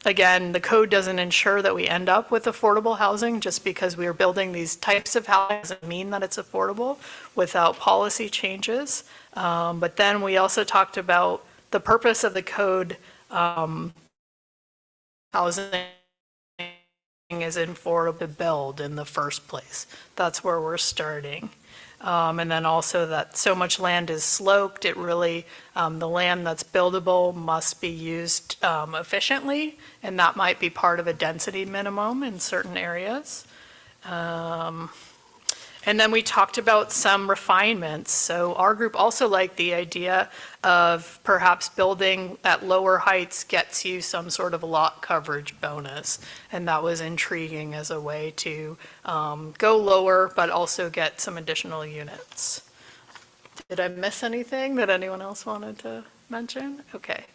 again, the code doesn't ensure that we end up with affordable housing. Just because we are building these types of housing doesn't mean that it's affordable without policy changes. But then we also talked about the purpose of the code. Housing is affordable to build in the first place. That's where we're starting. And then also that so much land is sloped, it really, the land that's buildable must be used efficiently, and that might be part of a density minimum in certain areas. And then we talked about some refinements. So our group also liked the idea of perhaps building at lower heights gets you some sort of lot coverage bonus. And that was intriguing as a way to go lower, but also get some additional units. Did I miss anything that anyone else wanted to mention? Okay.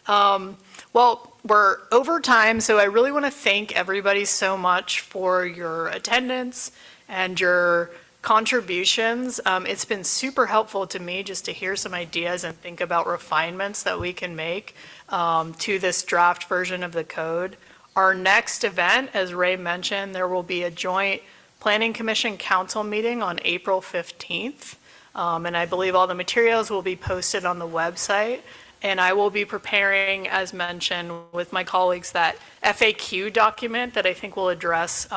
Well, we're over time, so I really want to thank everybody so much for your attendance and your contributions. It's been super helpful to me just to hear some ideas and think about refinements that we can make to this draft version of the code. Our next event, as Ray mentioned, there will be a joint Planning Commission Council meeting on April 15th. And I believe all the materials will be posted on the website. And I will be preparing, as mentioned, with my colleagues, that FAQ document that I think will address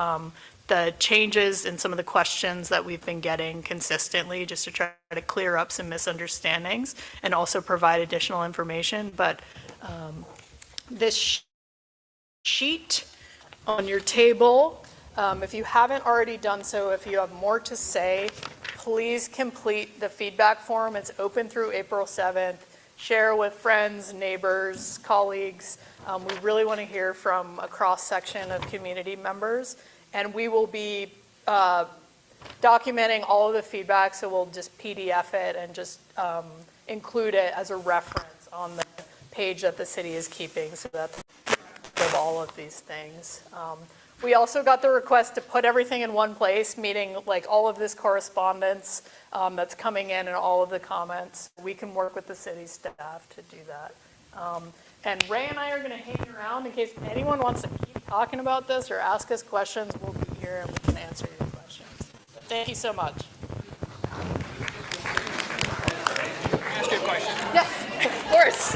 the changes in some of the questions that we've been getting consistently, just to try to clear up some misunderstandings and also provide additional information. But this sheet on your table, if you haven't already done so, if you have more to say, please complete the feedback form. It's open through April 7th. Share with friends, neighbors, colleagues. We really want to hear from a cross-section of community members. And we will be documenting all of the feedback, so we'll just PDF it and just include it as a reference on the page that the city is keeping, so that's of all of these things. We also got the request to put everything in one place, meaning like all of this correspondence that's coming in and all of the comments. We can work with the city staff to do that. And Ray and I are going to hang around in case anyone wants to keep talking about this or ask us questions. We'll be here and we can answer your questions. But thank you so much. Ask you a question. Yes, of course.